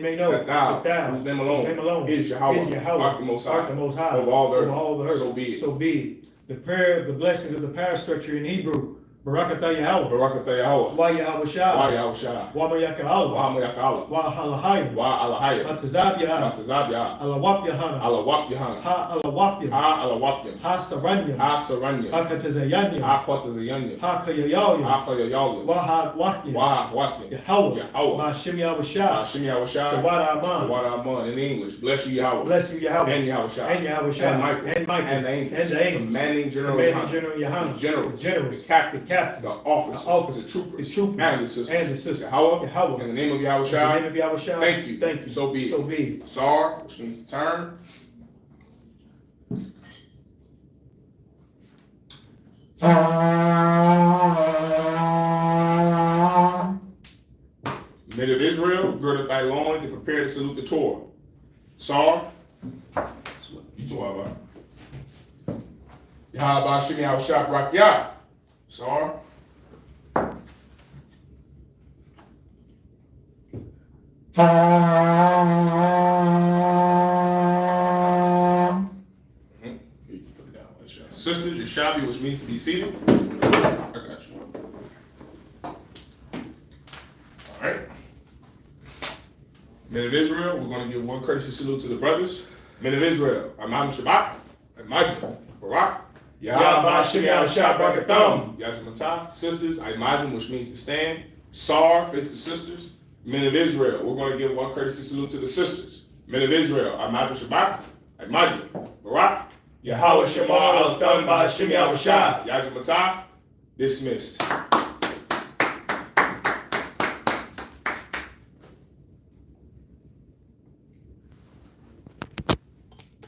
S1: may know that thou, whose name alone is Yahweh, art the most high of all the earth. So be it.
S2: The prayer, the blessings of the power structure in Hebrew. Barakatah Yahweh. Wa Yahweh Shah. Wa Mayaka Allah. Wa Halahayim. Atazabya. Alawap Yahana. Ha Alawapyam. Ha Saranyam. Akatazayanyam. Ha Kayayayam. Wa Ha'atwakyam. Yahweh. Ba'Shem Yahweh Shah. The Wada Aman.
S1: In English, bless you Yahweh.
S2: And Yahweh Shah. And Michael. And the angels.
S1: Commanding General
S2: Yahanna.
S1: The generals. The captains, the officers, the troopers, and the sisters. Yahweh. In the name of Yahweh Shah. Thank you. So be it. Sar, which means to turn. Men of Israel, gird up thy loins and prepare to salute the Torah. Sar, you two are about. Yahweh Shemi Yahweh Shah Brak Yah. Sar. Sisters, your shabi, which means to be seated. I got you. All right. Men of Israel, we're going to give one courtesy salute to the brothers. Men of Israel, Amam Shabbat, and Magna, Barak, Yahweh Shimmy Awashah Brakathum. Yajimata, sisters, Imajim, which means to stand. Sar, face the sisters. Men of Israel, we're going to give one courtesy salute to the sisters. Men of Israel, Imajim Shabbat, Imajim, Barak, Yahweh Shemar Al-Thun Ba Shimmy Awashah. Yajimata, dismissed.